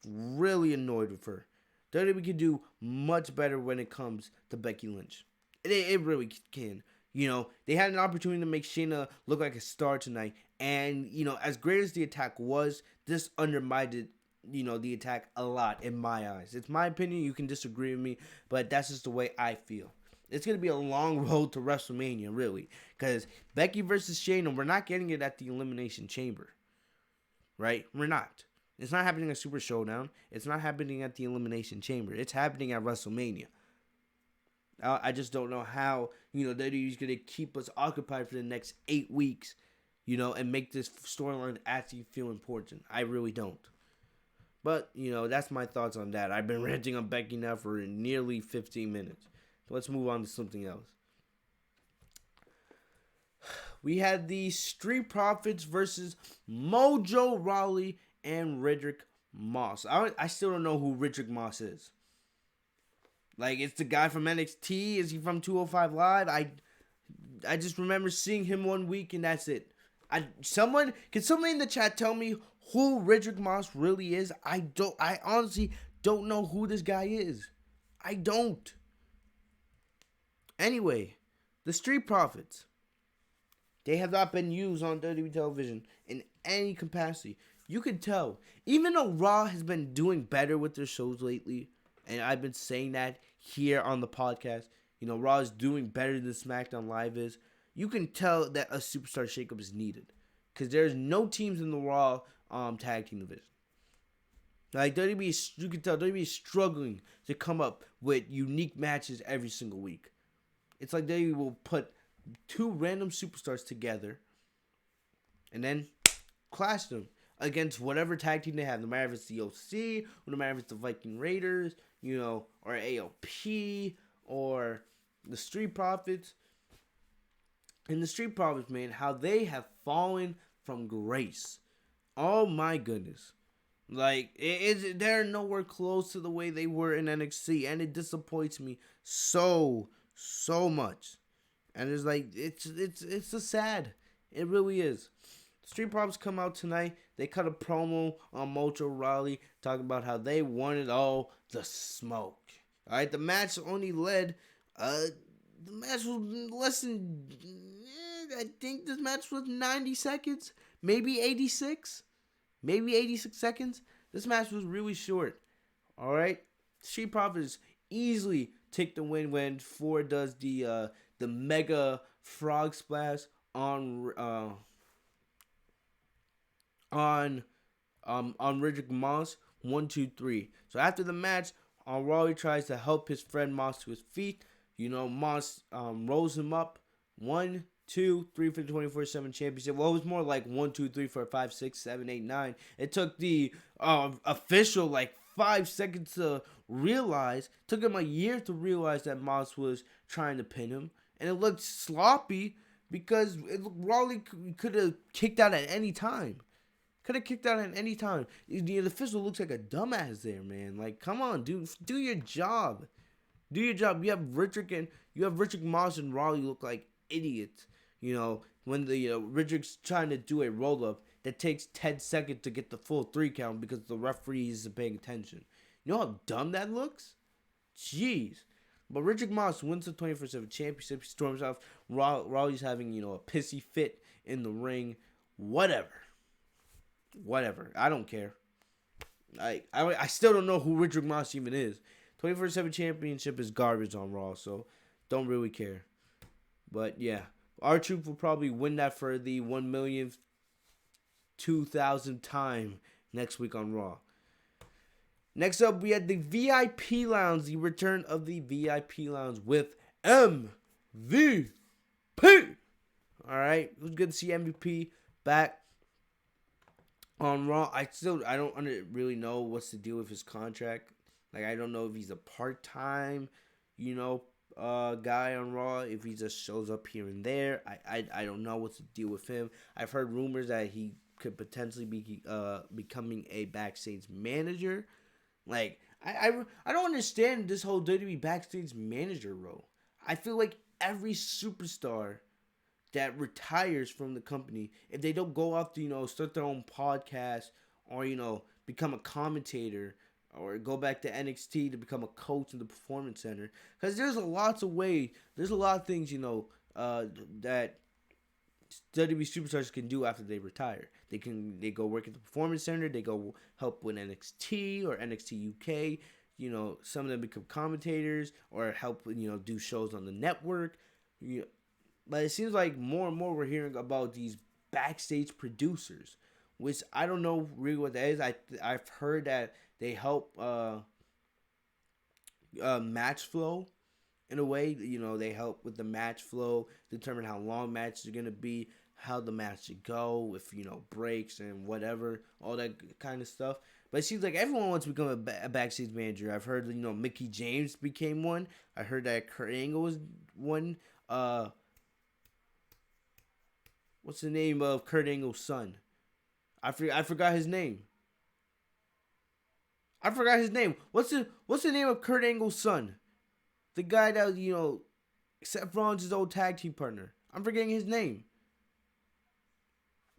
Really annoyed with her. WWE can do much better when it comes to Becky Lynch. It really can. You know, they had an opportunity to make SHAYNA look like a star tonight. And, you know, as great as the attack was, this undermined, you know, the attack a lot in my eyes. It's my opinion. You can disagree with me, but that's just the way I feel. It's going to be a long road to WrestleMania, really. Because Becky versus SHAYNA, we're not getting it at the Elimination Chamber. Right? We're not. It's not happening at Super Showdown. It's not happening at the Elimination Chamber. It's happening at WrestleMania. I just don't know how, you know, WWE's going to keep us occupied for the next 8 weeks, you know, and make this storyline actually feel important. I really don't. But, you know, that's my thoughts on that. I've been ranting on Becky now for nearly 15 minutes. So let's move on to something else. We had the Street Profits versus Mojo Rawley and Riddick Moss. I still don't know who Riddick Moss is. Like, it's the guy from NXT. Is he from 205 Live? I just remember seeing him one week and that's it. Can somebody in the chat tell me who Riddick Moss really is? I honestly don't know who this guy is. I don't. Anyway, the Street Profits. They have not been used on WWE television in any capacity. You can tell. Even though Raw has been doing better with their shows lately, and I've been saying that here on the podcast, you know, Raw is doing better than SmackDown Live is, you can tell that a superstar shakeup is needed. Because there's no teams in the Raw tag team division. Like, WWE, you can tell WWE is struggling to come up with unique matches every single week. It's like they will put two random superstars together and then clash them against whatever tag team they have, no matter if it's the OC, or no matter if it's the Viking Raiders, you know, or AOP, or the Street Profits. And the Street Profits, man, how they have fallen from grace. Oh my goodness. Like, they're nowhere close to the way they were in NXT, and it disappoints me so much. And it's like, it's a sad. It really is. Street Profits come out tonight. They cut a promo on Mojo Rawley talking about how they wanted all the smoke. All right, the match only led. The match was less than. I think this match was 90 seconds, maybe 86, maybe 86 seconds. This match was really short. All right, Street Profits easily take the win when Ford does the mega frog splash on on Riddick Moss. 1, 2, 3. So after the match, Raw tries to help his friend Moss to his feet. Moss rolls him up. 1, 2, 3 for the 24/7 championship. Well, it was more like 1, 2, 3, 4, 5, 6, 7, 8, 9. It took the official like 5 seconds to realize. It took him a year to realize that Moss was trying to pin him, and it looked sloppy because Rawley could have kicked out at any time. Could have kicked out at any time. The official looks like a dumbass there, man. Like, come on, dude, do your job. Do your job. You have Richard Moss and Rawley look like idiots. When the Richard's trying to do a roll up that takes 10 seconds to get the full 3 count because the referee isn't paying attention. You know how dumb that looks? Jeez. But Richard Moss wins the 24/7 championship. He storms off. Rawley's having a pissy fit in the ring. Whatever. I don't care. I still don't know who Richard Moss even is. 24/7 championship is garbage on Raw, so don't really care. But yeah, R-Truth will probably win that for the 1,002,000th time next week on Raw. Next up, we had the VIP Lounge, the return of the VIP Lounge with MVP. Alright, it was good to see MVP back on Raw. I don't really know what's the deal with his contract. Like, I don't know if he's a part-time, guy on Raw, if he just shows up here and there. I don't know what's the deal with him. I've heard rumors that he could potentially be becoming a backstage manager. Like, I don't understand this whole WWE backstage manager role. I feel like every superstar that retires from the company, if they don't go off to, start their own podcast or, become a commentator or go back to NXT to become a coach in the Performance Center. Because there's a lot of things, that WWE superstars can do after they retire. They go work at the Performance Center. They go help with NXT or NXT UK. Some of them become commentators or help, do shows on the network. But it seems like more and more we're hearing about these backstage producers, which I don't know really what that is. I've heard that they help match flow in a way. They help with the match flow, determine how long matches are going to be, how the match should go, with, breaks and whatever, all that kind of stuff. But it seems like everyone wants to become a backstage manager. I've heard, Mickey James became one. I heard that Kurt Angle was one. What's the name of Kurt Angle's son? I forgot his name. What's the name of Kurt Angle's son? The guy that, Seth Rollins' old tag team partner. I'm forgetting his name.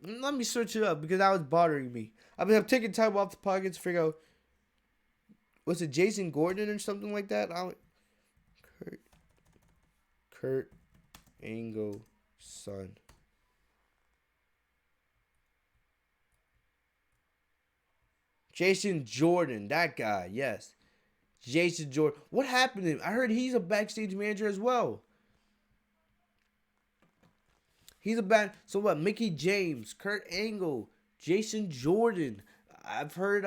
Let me search it up because that was bothering me. I'm taking time off the pocket to figure out. Was it Jason Gordon or something like that? Kurt Angle's son. Jason Jordan, that guy, yes. Jason Jordan. What happened to him? I heard he's a backstage manager as well. So what? Mickey James, Kurt Angle, Jason Jordan. I've heard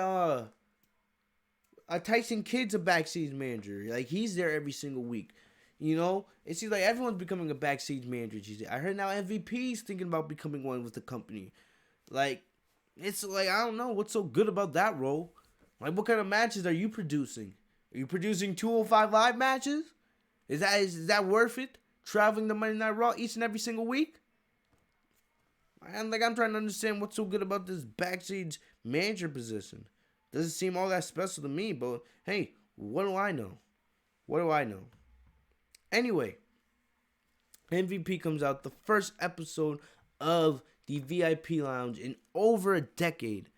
Tyson Kidd's a backstage manager. Like, he's there every single week. It seems like everyone's becoming a backstage manager. I heard now MVP's thinking about becoming one with the company. Like, it's like, I don't know what's so good about that role. Like, what kind of matches are you producing? Are you producing 205 Live matches? Is that worth it? Traveling to Monday Night Raw each and every single week? I'm trying to understand what's so good about this backstage manager position. Doesn't seem all that special to me, but hey, what do I know? Anyway, MVP comes out, the first episode of the VIP Lounge in over a decade.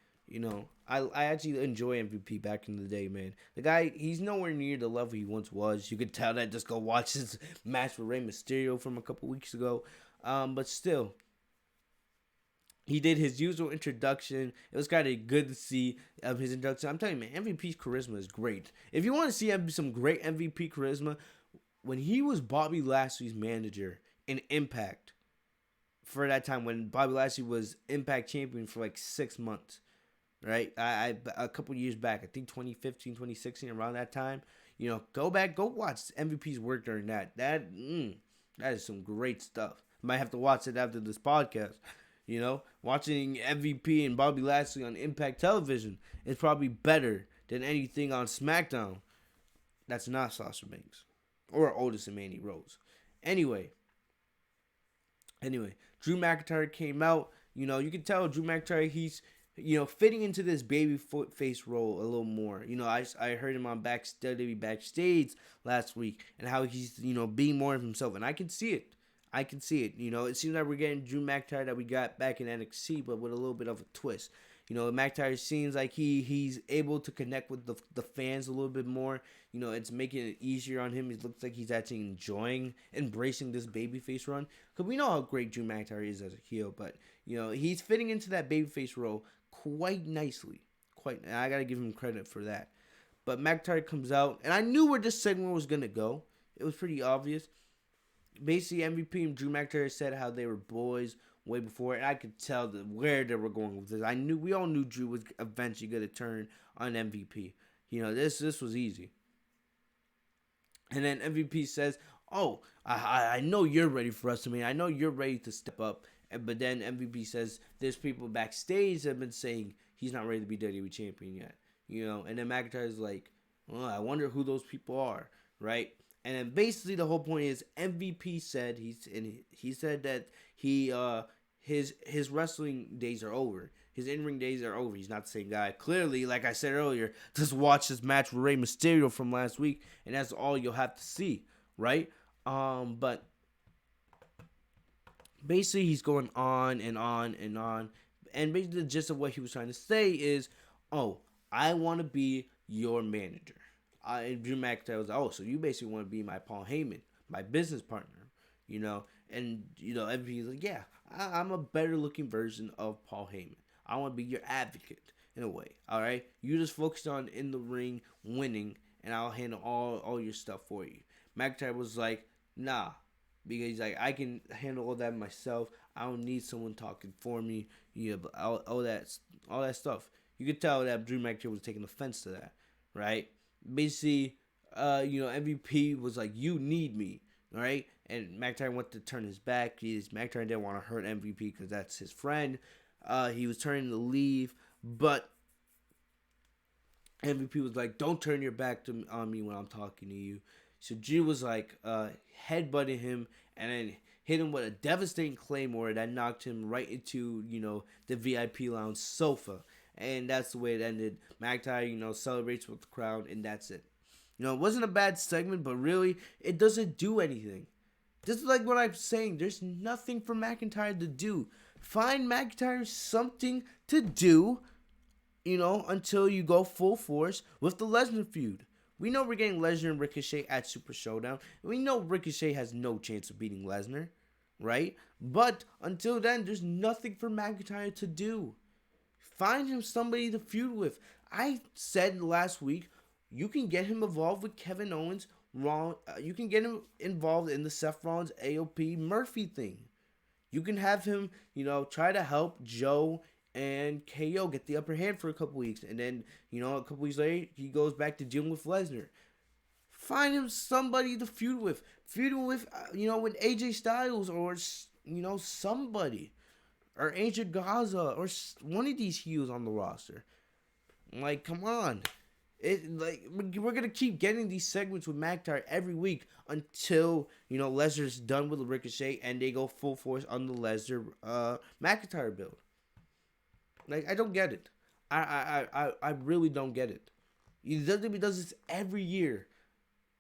I actually enjoy MVP back in the day, man. The guy, he's nowhere near the level he once was. You could tell that, just go watch his match with Rey Mysterio from a couple weeks ago. But still, he did his usual introduction. It was kind of good to see his introduction. I'm telling you, man, MVP's charisma is great. If you want to see some great MVP charisma, when he was Bobby Lashley's manager in Impact for that time when Bobby Lashley was Impact Champion for like 6 months, right? I a couple years back, I think 2015, 2016, around that time. Go back, go watch MVP's work during that. That is some great stuff. Might have to watch it after this podcast. Watching MVP and Bobby Lashley on Impact Television is probably better than anything on SmackDown. That's not Sasha Banks or Otis and Mandy Rose. Anyway, Drew McIntyre came out. You can tell Drew McIntyre, he's fitting into this baby face role a little more. I heard him on backstage last week and how he's being more of himself, and I can see it. It seems like we're getting Drew McIntyre that we got back in NXT, but with a little bit of a twist. McIntyre seems like he's able to connect with the fans a little bit more. It's making it easier on him. It looks like he's actually embracing this babyface run. Because we know how great Drew McIntyre is as a heel, but, he's fitting into that babyface role quite nicely. And I got to give him credit for that. But McIntyre comes out, and I knew where this segment was going to go. It was pretty obvious. Basically, MVP and Drew McIntyre said how they were boys way before, and I could tell where they were going with this. We all knew Drew was eventually going to turn on MVP. This was easy. And then MVP says, "Oh, I know you're ready for WrestleMania. I know you're ready to step up." But then MVP says, "There's people backstage that have been saying he's not ready to be WWE champion yet." And then McIntyre's like, "Well, I wonder who those people are," right? And then basically the whole point is MVP said he said that his wrestling days are over. His in-ring days are over. He's not the same guy. Clearly, like I said earlier, just watch this match with Rey Mysterio from last week, and that's all you'll have to see, right? But basically he's going on and on and on. And basically the gist of what he was trying to say is, "Oh, I want to be your manager." And Drew McIntyre was like, "Oh, so you basically want to be my Paul Heyman, my business partner, And, everybody's like, "Yeah, I'm a better looking version of Paul Heyman. I want to be your advocate in a way, all right? You just focus on in the ring winning, and I'll handle all your stuff for you." McIntyre was like, "Nah," because he's like, "I can handle all that myself. I don't need someone talking for me." But all that stuff. You could tell that Drew McIntyre was taking offense to that, right? Basically, MVP was like, "You need me," right? And McIntyre wanted to turn his back. McIntyre didn't want to hurt MVP because that's his friend. He was turning to leave, but MVP was like, "Don't turn your back on me when I'm talking to you." So Drew was like headbutting him and then hit him with a devastating claymore that knocked him right into the VIP lounge sofa. And that's the way it ended. McIntyre, celebrates with the crowd, and that's it. It wasn't a bad segment, but really, it doesn't do anything. This is like what I'm saying. There's nothing for McIntyre to do. Find McIntyre something to do, until you go full force with the Lesnar feud. We know we're getting Lesnar and Ricochet at Super Showdown. We know Ricochet has no chance of beating Lesnar, right? But until then, there's nothing for McIntyre to do. Find him somebody to feud with. I said last week, you can get him involved with Kevin Owens. You can get him involved in the Seth Rollins AOP Murphy thing. You can have him, try to help Joe and KO get the upper hand for a couple weeks. And then, a couple weeks later, he goes back to dealing with Lesnar. Find him somebody to feud with. Feud with, with AJ Styles or, somebody. Or Angel Gaza, or one of these heels on the roster. Like, come on. We're going to keep getting these segments with McIntyre every week until, Lesnar's done with the Ricochet and they go full force on the Lesnar McIntyre build. Like, I don't get it. I really don't get it. WWE does this every year.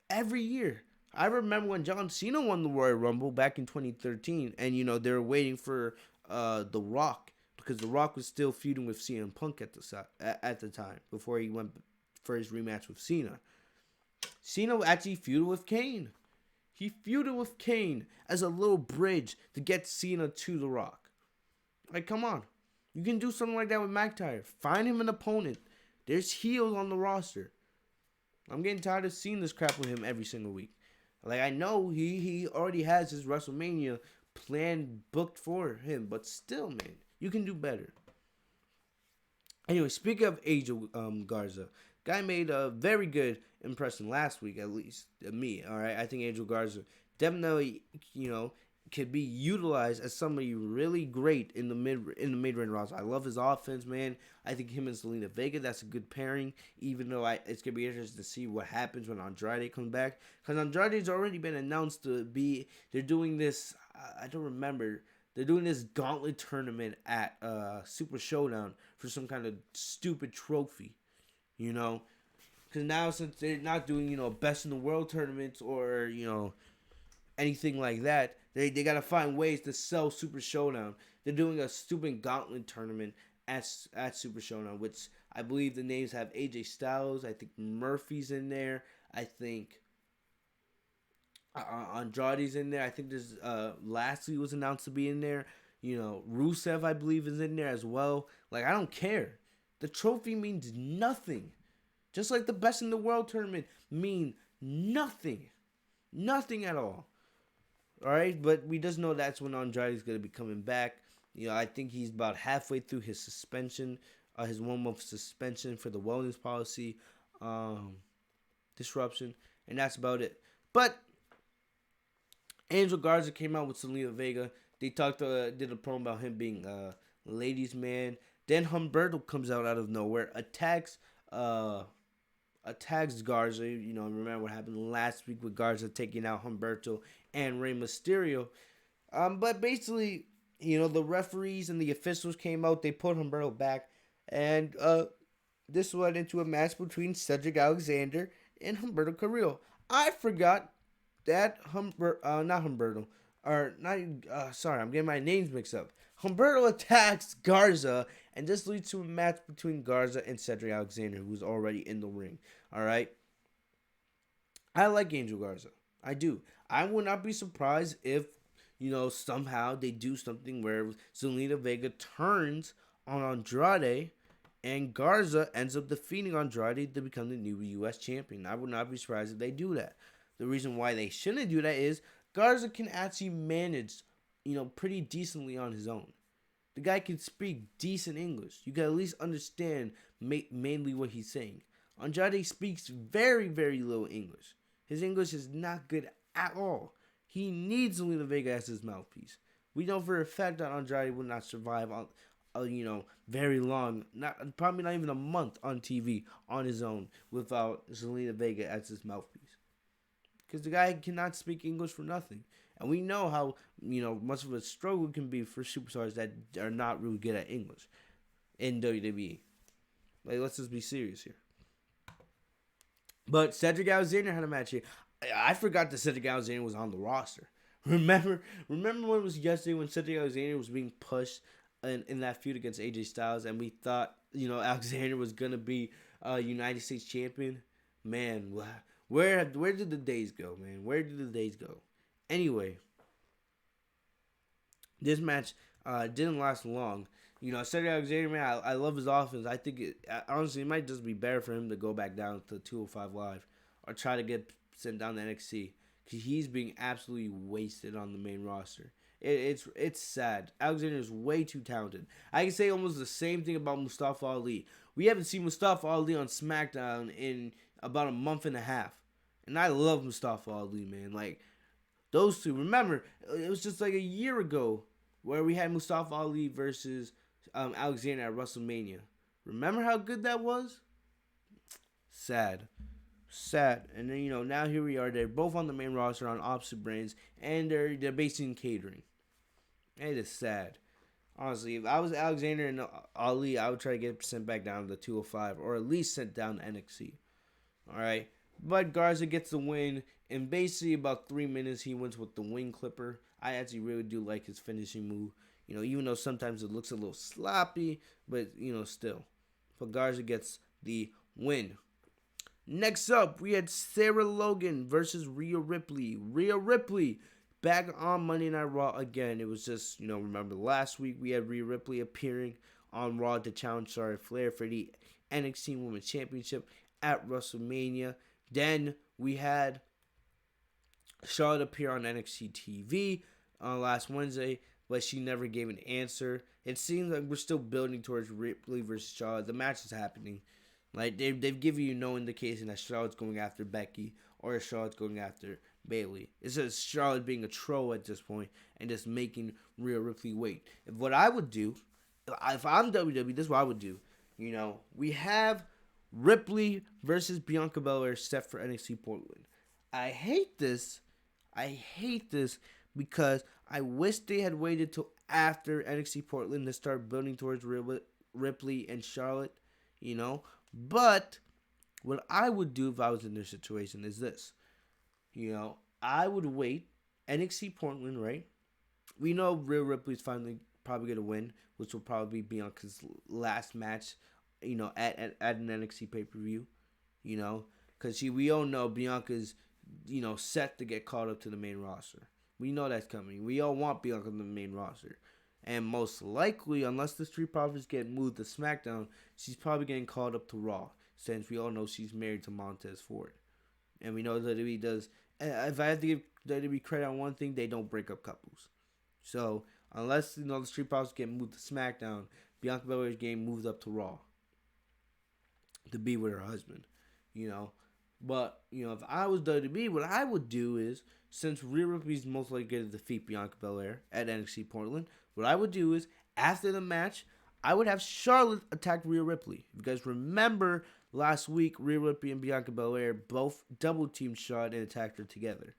Every year. I remember when John Cena won the Royal Rumble back in 2013, and, they were waiting for The Rock, because The Rock was still feuding with CM Punk at the time, before he went for his rematch with Cena. Cena actually feuded with Kane. He feuded with Kane as a little bridge to get Cena to The Rock. Like, come on. You can do something like that with McIntyre. Find him an opponent. There's heels on the roster. I'm getting tired of seeing this crap with him every single week. Like, I know he already has his WrestleMania plan booked for him. But still, man, you can do better. Anyway, speaking of Angel Garza, guy made a very good impression last week, at least me. All right, I think Angel Garza definitely, could be utilized as somebody really great in the mid range roster. I love his offense, man. I think him and Zelina Vega, that's a good pairing. Even though it's gonna be interesting to see what happens when Andrade comes back, because Andrade's already been announced to be. They're doing this. I don't remember. They're doing this gauntlet tournament at Super Showdown for some kind of stupid trophy, you know. Because now, since they're not doing, best in the world tournaments or, anything like that, they got to find ways to sell Super Showdown. They're doing a stupid gauntlet tournament at Super Showdown, which I believe the names have AJ Styles. I think Murphy's in there. I think Andrade's in there. I think there's Lashley was announced to be in there. Rusev, I believe, is in there as well. Like, I don't care. The trophy means nothing. Just like the best in the world tournament mean nothing. Nothing at all. Alright, but we just know that's when Andrade's going to be coming back. I think he's about halfway through his suspension, his 1 month suspension for the wellness policy disruption, and that's about it. But Angel Garza came out with Zelina Vega. They did a promo about him being a ladies' man. Then Humberto comes out of nowhere, attacks Garza. Remember what happened last week with Garza taking out Humberto and Rey Mysterio. But basically, the referees and the officials came out. They put Humberto back, and this led into a match between Cedric Alexander and Humberto Carrillo. I forgot that not Humberto, or not. Sorry, I'm getting my names mixed up. Humberto attacks Garza, and this leads to a match between Garza and Cedric Alexander, who's already in the ring. All right. I like Angel Garza. I do. I would not be surprised if, somehow they do something where Zelina Vega turns on Andrade and Garza ends up defeating Andrade to become the new U.S. champion. I would not be surprised if they do that. The reason why they shouldn't do that is Garza can actually manage, pretty decently on his own. The guy can speak decent English. You can at least understand mainly what he's saying. Andrade speaks very, very little English. His English is not good at all. He needs Zelina Vega as his mouthpiece. We know for a fact that Andrade will not survive on, very long, probably not even a month on TV on his own without Zelina Vega as his mouthpiece. Because the guy cannot speak English for nothing. And we know how, much of a struggle it can be for superstars that are not really good at English in WWE. Like, let's just be serious here. But Cedric Alexander had a match here. I forgot that Cedric Alexander was on the roster. Remember when it was yesterday when Cedric Alexander was being pushed in that feud against AJ Styles, and we thought, Alexander was going to be United States champion? Man, where did the days go, man? Where did the days go? Anyway, this match didn't last long. Cedric Alexander, man, I love his offense. I think honestly, it might just be better for him to go back down to 205 Live or try to get sent down to NXT because he's being absolutely wasted on the main roster. It's sad. Alexander is way too talented. I can say almost the same thing about Mustafa Ali. We haven't seen Mustafa Ali on SmackDown in about a month and a half. And I love Mustafa Ali, man. Like, those two. Remember, it was just like a year ago where we had Mustafa Ali versus Alexander at WrestleMania. Remember how good that was? Sad. And then, now here we are. They're both on the main roster on opposite brands, and they're basically in catering. It is sad. Honestly, if I was Alexander and Ali, I would try to get sent back down to 205 or at least sent down to NXT. All right. But Garza gets the win. In basically about 3 minutes, he wins with the wing clipper. I actually really do like his finishing move. Even though sometimes it looks a little sloppy, but, still. But Garza gets the win. Next up, we had Sarah Logan versus Rhea Ripley. Rhea Ripley back on Monday Night Raw again. It was just, remember last week we had Rhea Ripley appearing on Raw to challenge Charlotte Flair for the NXT Women's Championship at WrestleMania. Then we had Charlotte appear on NXT TV last Wednesday, but she never gave an answer. It seems like we're still building towards Ripley versus Charlotte. The match is happening. Like they've given you no indication that Charlotte's going after Becky or Charlotte's going after Bayley. It's just Charlotte being a troll at this point and just making Rhea Ripley wait. What I would do, if I'm WWE, this is what I would do. You know, we have Ripley versus Bianca Belair set for NXT Portland. I hate this. Because I wish they had waited till after NXT Portland to start building towards Ripley and Charlotte, you know. But what I would do if I was in their situation is this. You know, I would wait NXT Portland, right? We know Rhea Ripley's finally probably going to win, which will probably be Bianca's last match, you know, at an NXT pay-per-view, you know. Because we all know Bianca's, you know, set to get called up to the main roster. We know that's coming. We all want Bianca on the main roster. And most likely, unless the Street Profits get moved to SmackDown, she's probably getting called up to Raw, since we all know she's married to Montez Ford. And we know that WWE does. If I have to give WWE credit on one thing, they don't break up couples. So, unless, you know, the Street Profits get moved to SmackDown, Bianca Belair's getting moved up to Raw to be with her husband, you know. But, you know, if I was WWE, what I would do is, since Rhea Ripley's most likely going to defeat Bianca Belair at NXT Portland, what I would do is, after the match, I would have Charlotte attack Rhea Ripley. If you guys remember, last week, Rhea Ripley and Bianca Belair both double-teamed Charlotte and attacked her together.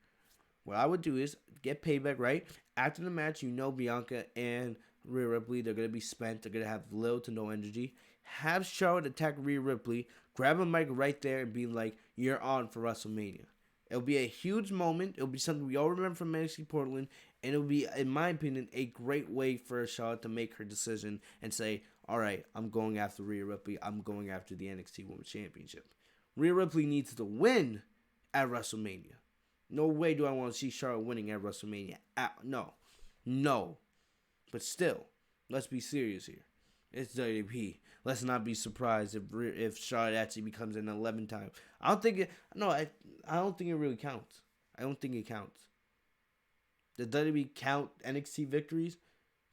What I would do is get payback, right? After the match, you know Bianca and Rhea Ripley, they're going to be spent. They're going to have little to no energy. Have Charlotte attack Rhea Ripley, grab a mic right there and be like, you're on for WrestleMania. It'll be a huge moment. It'll be something we all remember from NXT Portland. And it'll be, in my opinion, a great way for Charlotte to make her decision and say, all right, I'm going after Rhea Ripley. I'm going after the NXT Women's Championship. Rhea Ripley needs to win at WrestleMania. No way do I want to see Charlotte winning at WrestleMania. No. But still, let's be serious here. It's WWE. Let's not be surprised if Charlotte actually becomes an 11 time. I don't think it really counts. I don't think it counts. Does WWE count NXT victories?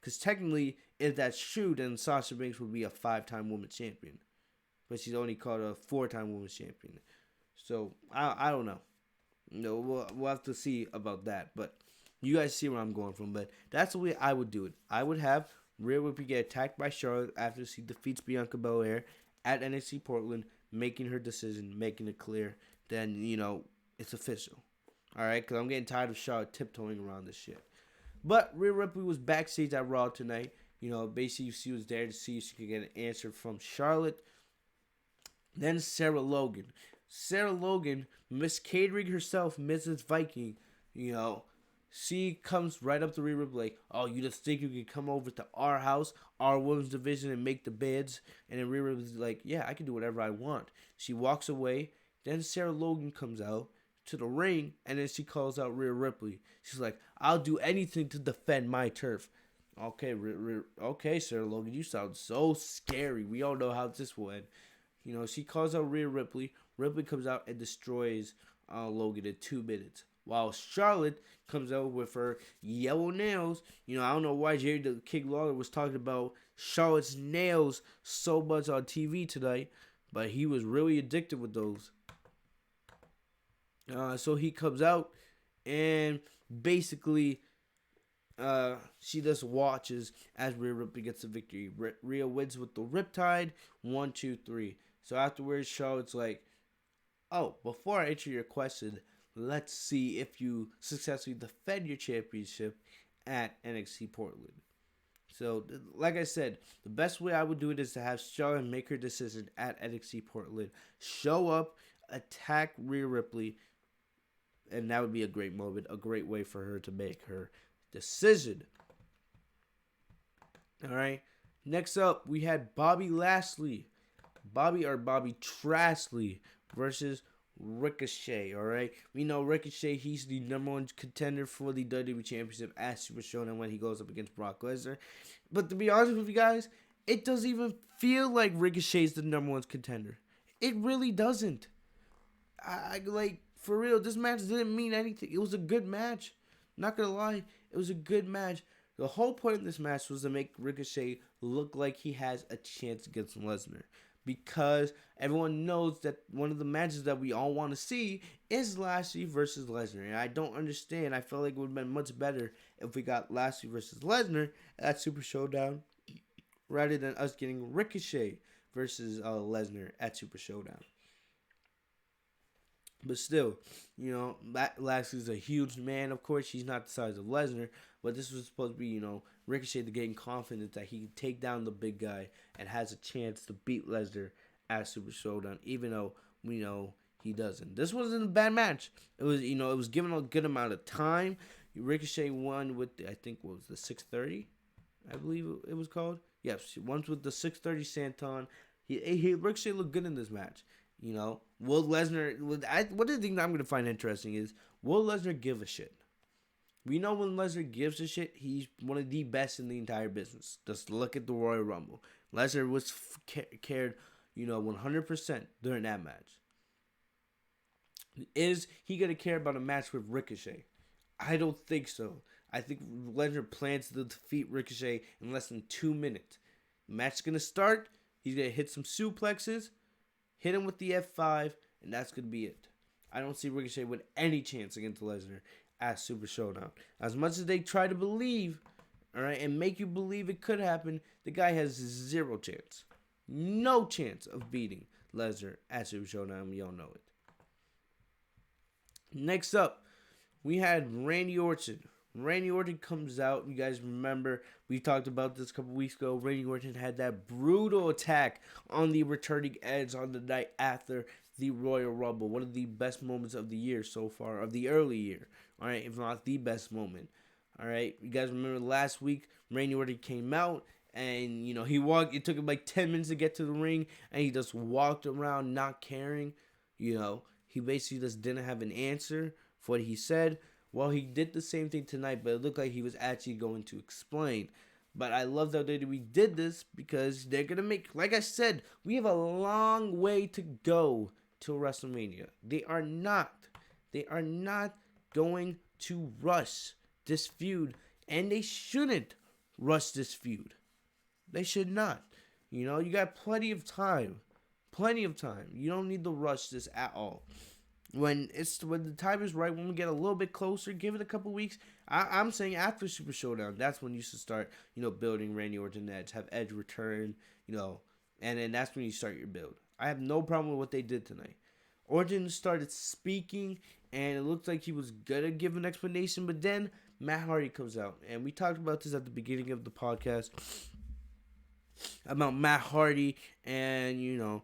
Because technically, if that's true, then Sasha Banks would be a 5-time women's champion. But she's only called a 4-time women's champion. So, I don't know. No, we'll have to see about that. But you guys see where I'm going from. But that's the way I would do it. I would have Rhea Ripley get attacked by Charlotte after she defeats Bianca Belair at NXT Portland, making her decision, making it clear. Then, you know, it's official. Alright, because I'm getting tired of Charlotte tiptoeing around this shit. But Rhea Ripley was backstage at Raw tonight. You know, basically she was there to see if she could get an answer from Charlotte. Then Sarah Logan. Sarah Logan, Miss Catering herself, Mrs. Viking, you know, she comes right up to Rhea Ripley like, oh, you just think you can come over to our house, our women's division, and make the bids? And then Rhea Ripley's like, yeah, I can do whatever I want. She walks away. Then Sarah Logan comes out to the ring, and then she calls out Rhea Ripley. She's like, I'll do anything to defend my turf. Okay, Sarah Logan, you sound so scary. We all know how this will end. You know, she calls out Rhea Ripley. Ripley comes out and destroys Logan in 2 minutes. While Charlotte comes out with her yellow nails. You know, I don't know why Jerry the King Lawler was talking about Charlotte's nails so much on TV tonight, but he was really addicted with those. So he comes out and basically she just watches as Rhea Ripley gets the victory. Rhea wins with the Riptide. 1, 2, 3. So afterwards, Charlotte's like, oh, before I answer your question, let's see if you successfully defend your championship at NXT Portland. So, like I said, the best way I would do it is to have Charlotte make her decision at NXT Portland. Show up, attack Rhea Ripley, and that would be a great moment, a great way for her to make her decision. Alright, next up, we had Bobby Trashley versus Ricochet, alright? We know Ricochet, he's the number 1 contender for the WWE Championship as Super Showdown when he goes up against Brock Lesnar. But to be honest with you guys, it doesn't even feel like Ricochet's the number 1 contender. It really doesn't. I like, for real, this match didn't mean anything. It was a good match. Not gonna lie, it was a good match. The whole point of this match was to make Ricochet look like he has a chance against Lesnar. Because everyone knows that one of the matches that we all want to see is Lashley versus Lesnar. And I don't understand. I feel like it would have been much better if we got Lashley versus Lesnar at Super Showdown rather than us getting Ricochet versus Lesnar at Super Showdown. But still, Lashley's a huge man. Of course, he's not the size of Lesnar, but this was supposed to be, Ricochet to gain confidence that he can take down the big guy and has a chance to beat Lesnar at Super Showdown, even though we know he doesn't. This wasn't a bad match. It was, it was given a good amount of time. Ricochet won with, I think, what was the 630? I believe it was called. Yes, once with the 630 Santon. Ricochet looked good in this match. Will Lesnar? One of the things I'm going to find interesting is, will Lesnar give a shit? We know when Lesnar gives a shit, he's one of the best in the entire business. Just look at the Royal Rumble. Lesnar was cared, 100% during that match. Is he going to care about a match with Ricochet? I don't think so. I think Lesnar plans to defeat Ricochet in less than 2 minutes. The match is going to start. He's going to hit some suplexes, hit him with the F5, and that's going to be it. I don't see Ricochet with any chance against Lesnar at Super Showdown. As much as they try to believe, all right, and make you believe it could happen, the guy has zero chance. No chance of beating Lesnar at Super Showdown. We all know it. Next up, we had Randy Orton. Randy Orton comes out. You guys remember, we talked about this a couple weeks ago. Randy Orton had that brutal attack on the returning Edge on the night after the Royal Rumble. One of the best moments of the year so far, of the early year. All right, if not the best moment. All right, you guys remember last week, Randy Orton came out and, he walked. It took him like 10 minutes to get to the ring, and he just walked around not caring. He basically just didn't have an answer for what he said. Well, he did the same thing tonight, but it looked like he was actually going to explain. But I love that WWE did this because they're going to make, like I said, we have a long way to go till WrestleMania. They are not going to rush this feud, and they shouldn't rush this feud. They should not. You got plenty of time. Plenty of time. You don't need to rush this at all. When the time is right, when we get a little bit closer, give it a couple weeks. I'm saying after Super Showdown, that's when you should start, building Randy Orton Edge, have Edge return, and then that's when you start your build. I have no problem with what they did tonight. Orton started speaking, and it looked like he was gonna give an explanation, but then Matt Hardy comes out, and we talked about this at the beginning of the podcast about Matt Hardy, and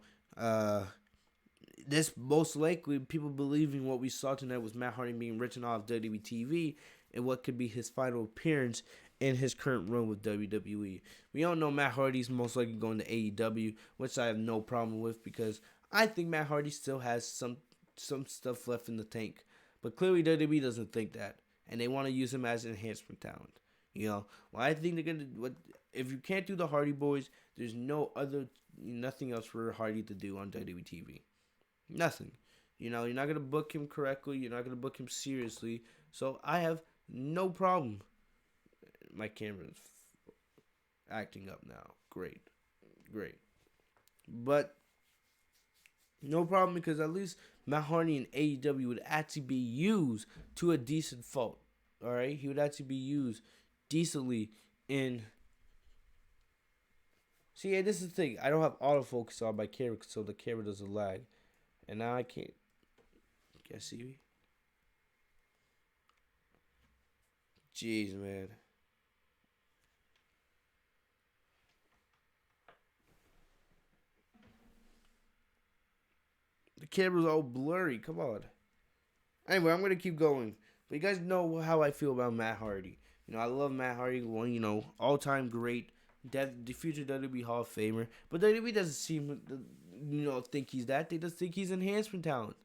this most likely people believing what we saw tonight was Matt Hardy being written off WWE TV and what could be his final appearance in his current run with WWE. We all know Matt Hardy's most likely going to AEW, which I have no problem with because I think Matt Hardy still has some stuff left in the tank. But clearly WWE doesn't think that, and they want to use him as an enhancement talent. Well, I think they're gonna. If you can't do the Hardy Boys, there's nothing else for Hardy to do on WWE TV. Nothing. You're not going to book him correctly. You're not going to book him seriously. So I have no problem. My camera's acting up now. Great. But no problem because at least Matt Hardy in AEW would actually be used to a decent fault. All right? He would actually be used decently in... See, yeah, this is the thing. I don't have autofocus on my camera so the camera doesn't lag. And now I can't. Can you see me? Jeez, man. The camera's all blurry. Come on. Anyway, I'm going to keep going. But you guys know how I feel about Matt Hardy. I love Matt Hardy. One, all-time great. The future WWE Hall of Famer. But WWE doesn't seem to, think he's that. They just think he's enhancement talent.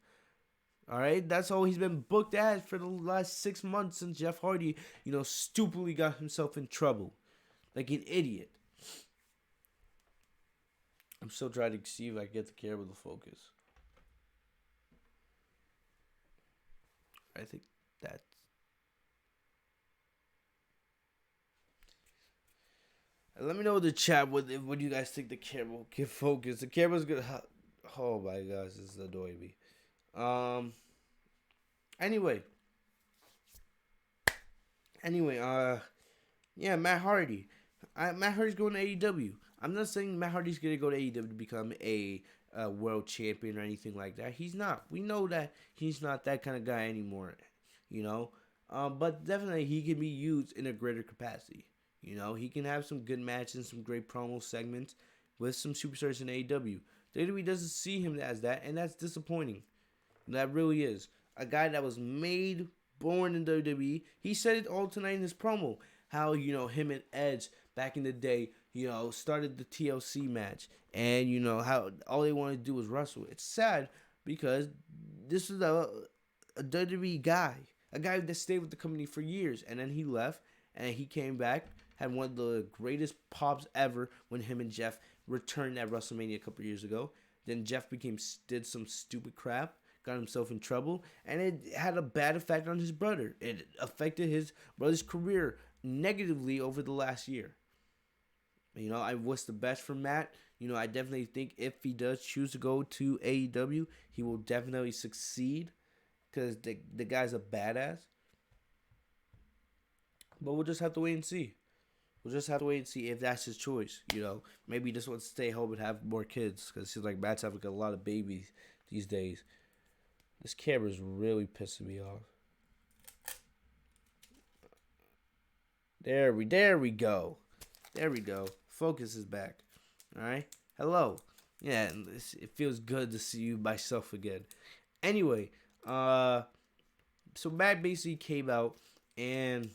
All right? That's all he's been booked as for the last 6 months since Jeff Hardy, stupidly got himself in trouble. Like an idiot. I'm still trying to see if I can get the camera to focus. I think that's... Let me know in the chat what do you guys think the camera will get focused. The camera's gonna. Oh my gosh, this is annoying me. Um. Anyway. Anyway. Yeah, Matt Hardy. Matt Hardy's going to AEW. I'm not saying Matt Hardy's gonna go to AEW to become a world champion or anything like that. He's not. We know that he's not that kind of guy anymore. You know. But definitely he can be used in a greater capacity. You know, he can have some good matches, some great promo segments with some superstars in AEW. WWE doesn't see him as that, and that's disappointing. That really is. A guy that was made, born in WWE. He said it all tonight in his promo. How, you know, him and Edge back in the day, you know, started the TLC match. And, you know, how all they wanted to do was wrestle. It's sad because this is a WWE guy. A guy that stayed with the company for years. And then he left and he came back. Had one of the greatest pops ever when him and Jeff returned at WrestleMania a couple years ago. Then Jeff did some stupid crap, got himself in trouble, and it had a bad effect on his brother. It affected his brother's career negatively over the last year. You know, I wish the best for Matt. You know, I definitely think if he does choose to go to AEW, he will definitely succeed because the guy's a badass. But we'll just have to wait and see. We'll just have to wait and see if that's his choice. You know, maybe he just wants to stay home and have more kids because it seems like Matt's having a lot of babies these days. This camera's really pissing me off. There we go. There we go. Focus is back. All right. Hello. Yeah, it feels good to see you myself again. Anyway, so Matt basically came out and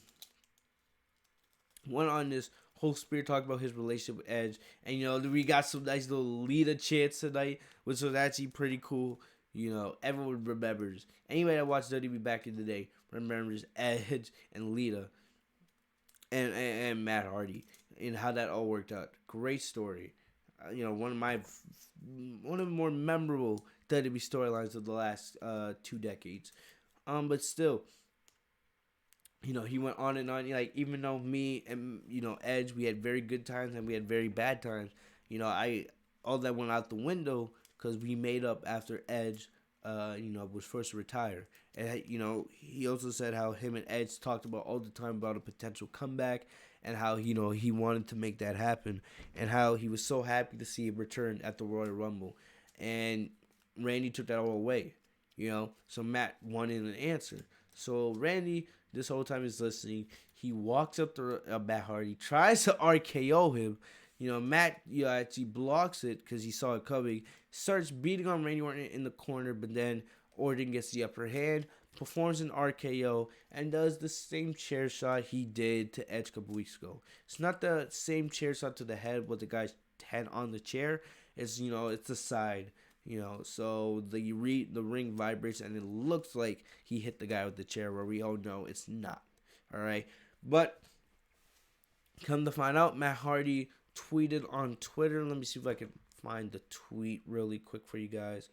went on this whole spirit talk about his relationship with Edge. And, you know, we got some nice little Lita chants tonight, which was actually pretty cool. You know, everyone remembers. Anybody that watched WWE back in the day remembers Edge and Lita and Matt Hardy and how that all worked out. Great story. You know, one of the more memorable WWE storylines of the last 2 decades. But still, you know, he went on and on. Like, even though me and, you know, Edge, we had very good times and we had very bad times, you know, all that went out the window because we made up after Edge, you know, was forced to retire. And, you know, he also said how him and Edge talked about all the time about a potential comeback and how, you know, he wanted to make that happen and how he was so happy to see him return at the Royal Rumble. And Randy took that all away, you know, so Matt wanted an answer. So Randy, this whole time he's listening, he walks up to Matt Hardy, tries to RKO him. You know, Matt, you know, actually blocks it because he saw it coming. Starts beating on Randy Orton in the corner, but then Orton gets the upper hand, performs an RKO, and does the same chair shot he did to Edge a couple weeks ago. It's not the same chair shot to the head with the guy's head on the chair. It's, you know, it's the side. You know, so the ring vibrates and it looks like he hit the guy with the chair, where we all know it's not. All right, but come to find out, Matt Hardy tweeted on Twitter. Let me see if I can find the tweet really quick for you guys.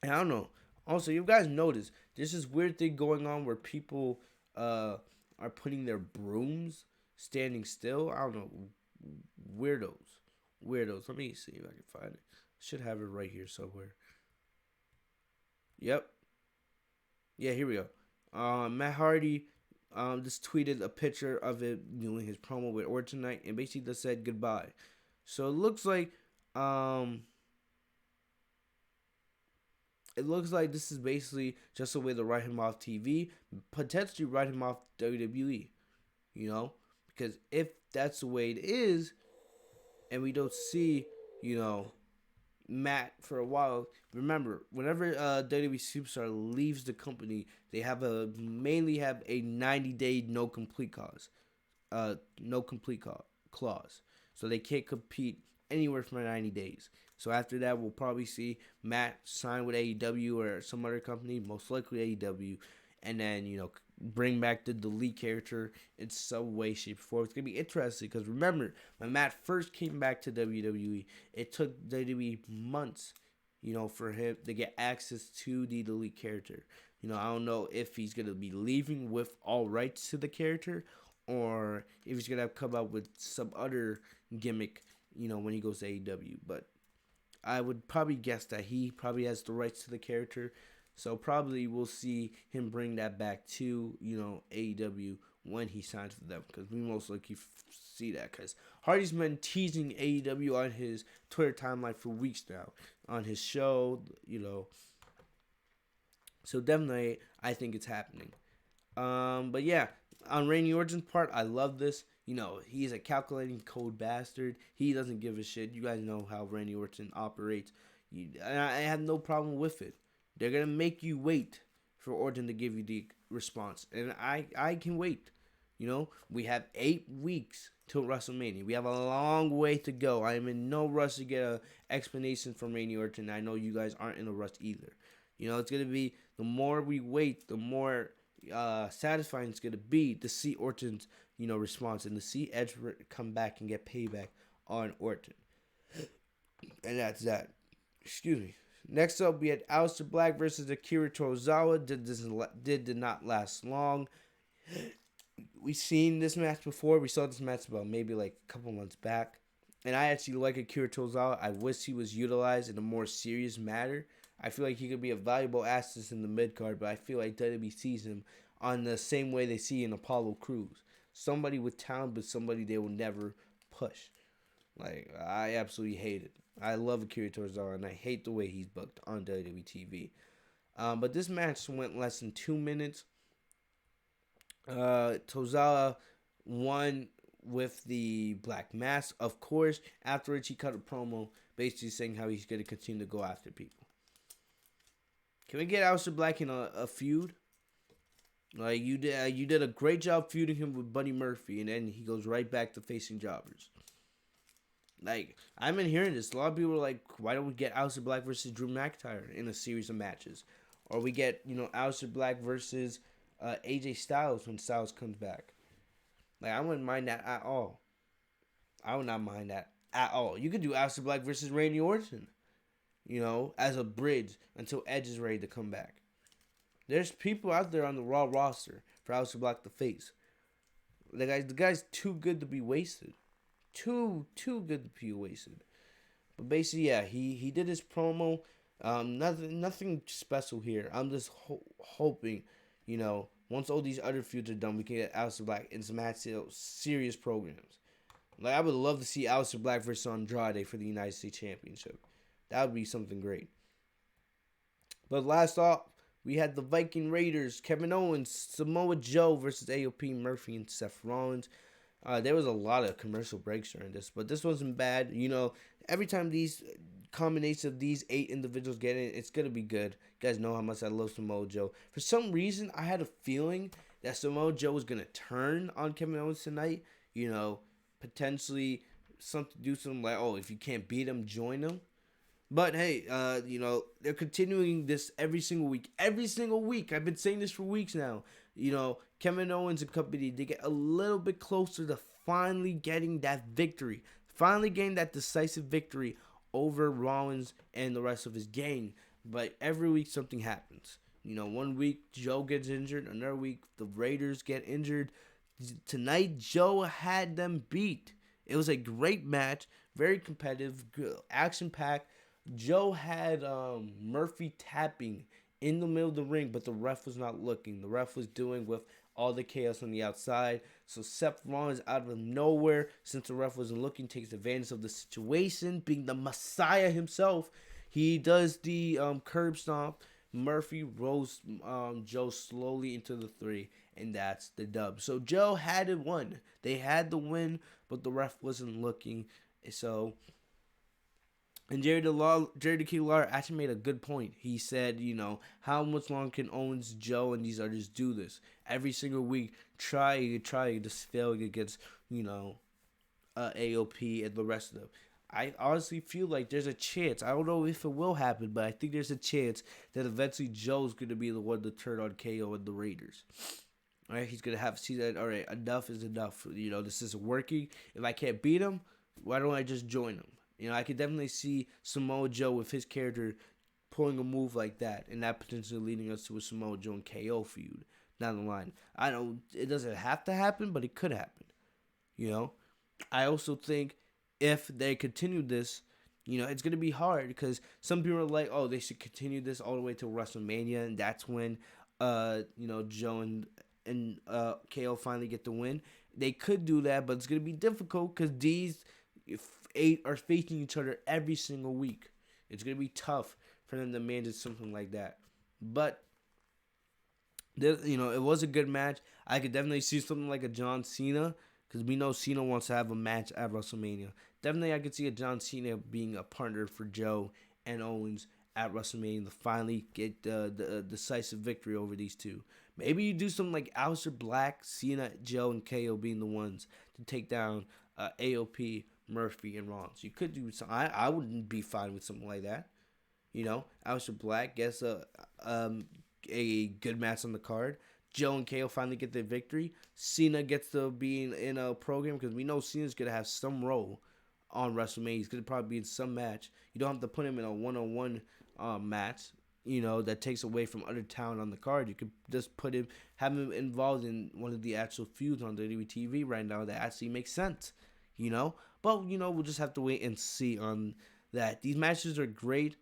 And I don't know. Also, you guys notice there's this weird thing going on where people are putting their brooms standing still. I don't know. Weirdos. Let me see if I can find it. Should have it right here somewhere. Yep. Yeah, here we go. Matt Hardy just tweeted a picture of it doing his promo with Orton tonight and basically just said goodbye. So it looks like this is basically just a way to write him off TV, potentially write him off WWE. You know? Because if that's the way it is, and we don't see, you know, Matt for a while. Remember, whenever WWE superstar leaves the company, they mainly have a 90-day no complete clause. So they can't compete anywhere from 90 days. So after that, we'll probably see Matt sign with AEW or some other company, most likely AEW, and then, you know, bring back the lead character in some way, shape, or form. It's going to be interesting because remember, when Matt first came back to WWE, it took WWE months, you know, for him to get access to the lead character. You know, I don't know if he's going to be leaving with all rights to the character or if he's gonna come out with some other gimmick, when he goes to AEW. But I would probably guess that he probably has the rights to the character, so probably we'll see him bring that back to AEW when he signs for them, because we most likely see that, because Hardy's been teasing AEW on his Twitter timeline for weeks now, on his show, so definitely I think it's happening. But yeah, on Randy Orton's part, I love this. He's a calculating cold bastard. He doesn't give a shit. You guys know how Randy Orton operates. And I have no problem with it. They're going to make you wait for Orton to give you the response. And I can wait. We have 8 weeks till WrestleMania. We have a long way to go. I am in no rush to get an explanation from Randy Orton. I know you guys aren't in a rush either. It's going to be, the more we wait, the more satisfying it's going to be to see Orton's response, and to see Edge come back and get payback on Orton. And that's that. Excuse me. Next up, we had Aleister Black versus Akira Tozawa. Did not last long. We've seen this match before. We saw this match about maybe like a couple months back. And I actually like Akira Tozawa. I wish he was utilized in a more serious manner. I feel like he could be a valuable asset in the mid-card, but I feel like WWE sees him on the same way they see in Apollo Crews. Somebody with talent, but somebody they will never push. Like, I absolutely hate it. I love Akira Tozawa, and I hate the way he's booked on WWE TV. But this match went less than 2 minutes. Tozawa won with the black mask, of course. Afterwards, he cut a promo basically saying how he's going to continue to go after people. Can we get Aleister Black in a feud? Like, you did a great job feuding him with Buddy Murphy, and then he goes right back to facing jobbers. Like, I've been hearing this. A lot of people are like, why don't we get Aleister Black versus Drew McIntyre in a series of matches? Or we get, Aleister Black versus AJ Styles when Styles comes back. Like, I wouldn't mind that at all. I would not mind that at all. You could do Aleister Black versus Randy Orton, as a bridge until Edge is ready to come back. There's people out there on the Raw roster for Aleister Black to face. The guy's too good to be wasted. Too good to be wasted. But basically, yeah, he did his promo. Nothing special here. I'm just hoping, once all these other feuds are done, we can get Aleister Black in some serious programs. Like, I would love to see Aleister Black versus Andrade for the United States Championship. That would be something great. But last off, we had the Viking Raiders, Kevin Owens, Samoa Joe versus AOP, Murphy, and Seth Rollins. There was a lot of commercial breaks during this, but this wasn't bad. Every time these combination of these 8 individuals get in, it's going to be good. You guys know how much I love Samoa Joe. For some reason, I had a feeling that Samoa Joe was going to turn on Kevin Owens tonight. Potentially do something like, oh, if you can't beat him, join him. But hey, they're continuing this every single week. Every single week. I've been saying this for weeks now. Kevin Owens and company, they get a little bit closer to finally getting that victory. Finally getting that decisive victory over Rollins and the rest of his gang. But every week something happens. 1 week Joe gets injured. Another week the Raiders get injured. Tonight Joe had them beat. It was a great match. Very competitive. Action-packed. Joe had Murphy tapping in the middle of the ring, but the ref was not looking. The ref was doing with all the chaos on the outside. So Seth Rollins, out of nowhere, since the ref wasn't looking, takes advantage of the situation, being the Messiah himself. He does the curb stomp. Murphy rolls Joe slowly into the 3, and that's the dub. So Joe had it won. They had the win, but the ref wasn't looking. So... And Jerry the King Lawler actually made a good point. He said, how much longer can Owens, Joe, and these others do this? Every single week, try to fail against, AOP and the rest of them. I honestly feel like there's a chance. I don't know if it will happen, but I think there's a chance that eventually Joe's going to be the one to turn on KO and the Raiders. All right, he's going to have to see that, all right, enough is enough. This isn't working. If I can't beat him, why don't I just join him? I could definitely see Samoa Joe with his character pulling a move like that, and that potentially leading us to a Samoa Joe and KO feud. down the line. I don't. It doesn't have to happen, but it could happen. You know. I also think if they continue this, it's gonna be hard because some people are like, oh, they should continue this all the way to WrestleMania, and that's when, Joe and KO finally get the win. They could do that, but it's gonna be difficult because these eight are facing each other every single week. It's gonna be tough for them to manage something like that. But it was a good match. I could definitely see something like a John Cena because we know Cena wants to have a match at WrestleMania. Definitely, I could see a John Cena being a partner for Joe and Owens at WrestleMania to finally get the decisive victory over these two. Maybe you do something like Aleister Black, Cena, Joe, and KO being the ones to take down AOP, Murphy, and Rollins. You could do something. I wouldn't be fine with something like that. Aleister Black gets a good match on the card. Joe and KO finally get their victory. Cena gets to be in a program because we know Cena's going to have some role on WrestleMania. He's going to probably be in some match. You don't have to put him in a one-on-one match, that takes away from other talent on the card. You could just have him involved in one of the actual feuds on WWE TV right now that actually makes sense, But, we'll just have to wait and see on that. These matches are great,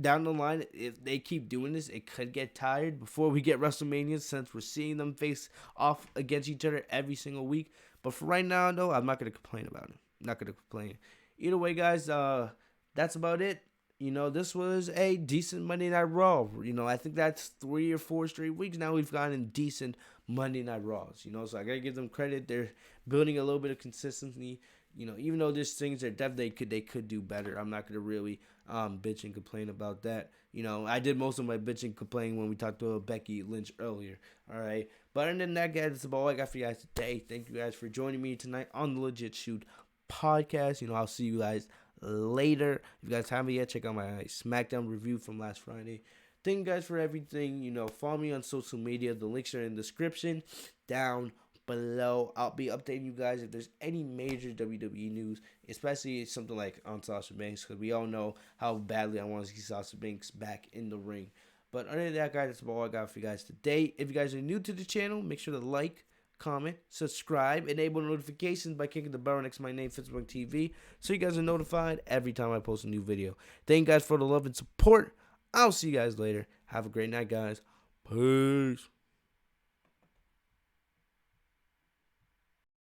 Down the line, if they keep doing this, it could get tired before we get WrestleMania since we're seeing them face off against each other every single week. But for right now, though, I'm not going to complain about it. I'm not going to complain. Either way, guys, that's about it. This was a decent Monday Night Raw. I think that's 3 or 4 straight weeks now we've gotten decent Monday Night Raws. So I got to give them credit. They're building a little bit of consistency. Even though there's things that definitely they could do better. I'm not going to really bitch and complain about that. I did most of my bitch and complaining when we talked to Becky Lynch earlier. All right. But other than that, guys, that's about all I got for you guys today. Thank you guys for joining me tonight on the Legit Shoot podcast. I'll see you guys later. If you guys haven't yet, check out my SmackDown review from last Friday. Thank you guys for everything. Follow me on social media. The links are in the description down below. I'll be updating you guys if there's any major WWE news, especially something like on Sasha Banks, because we all know how badly I want to see Sasha Banks back in the ring. But other than that, guys, that's all I got for you guys today. If you guys are new to the channel, make sure to like, comment, subscribe, enable notifications by clicking the bell next to my name, Facebook TV, so you guys are notified every time I post a new video. Thank you guys for the love and support. I'll see you guys later. Have a great night, guys. Peace.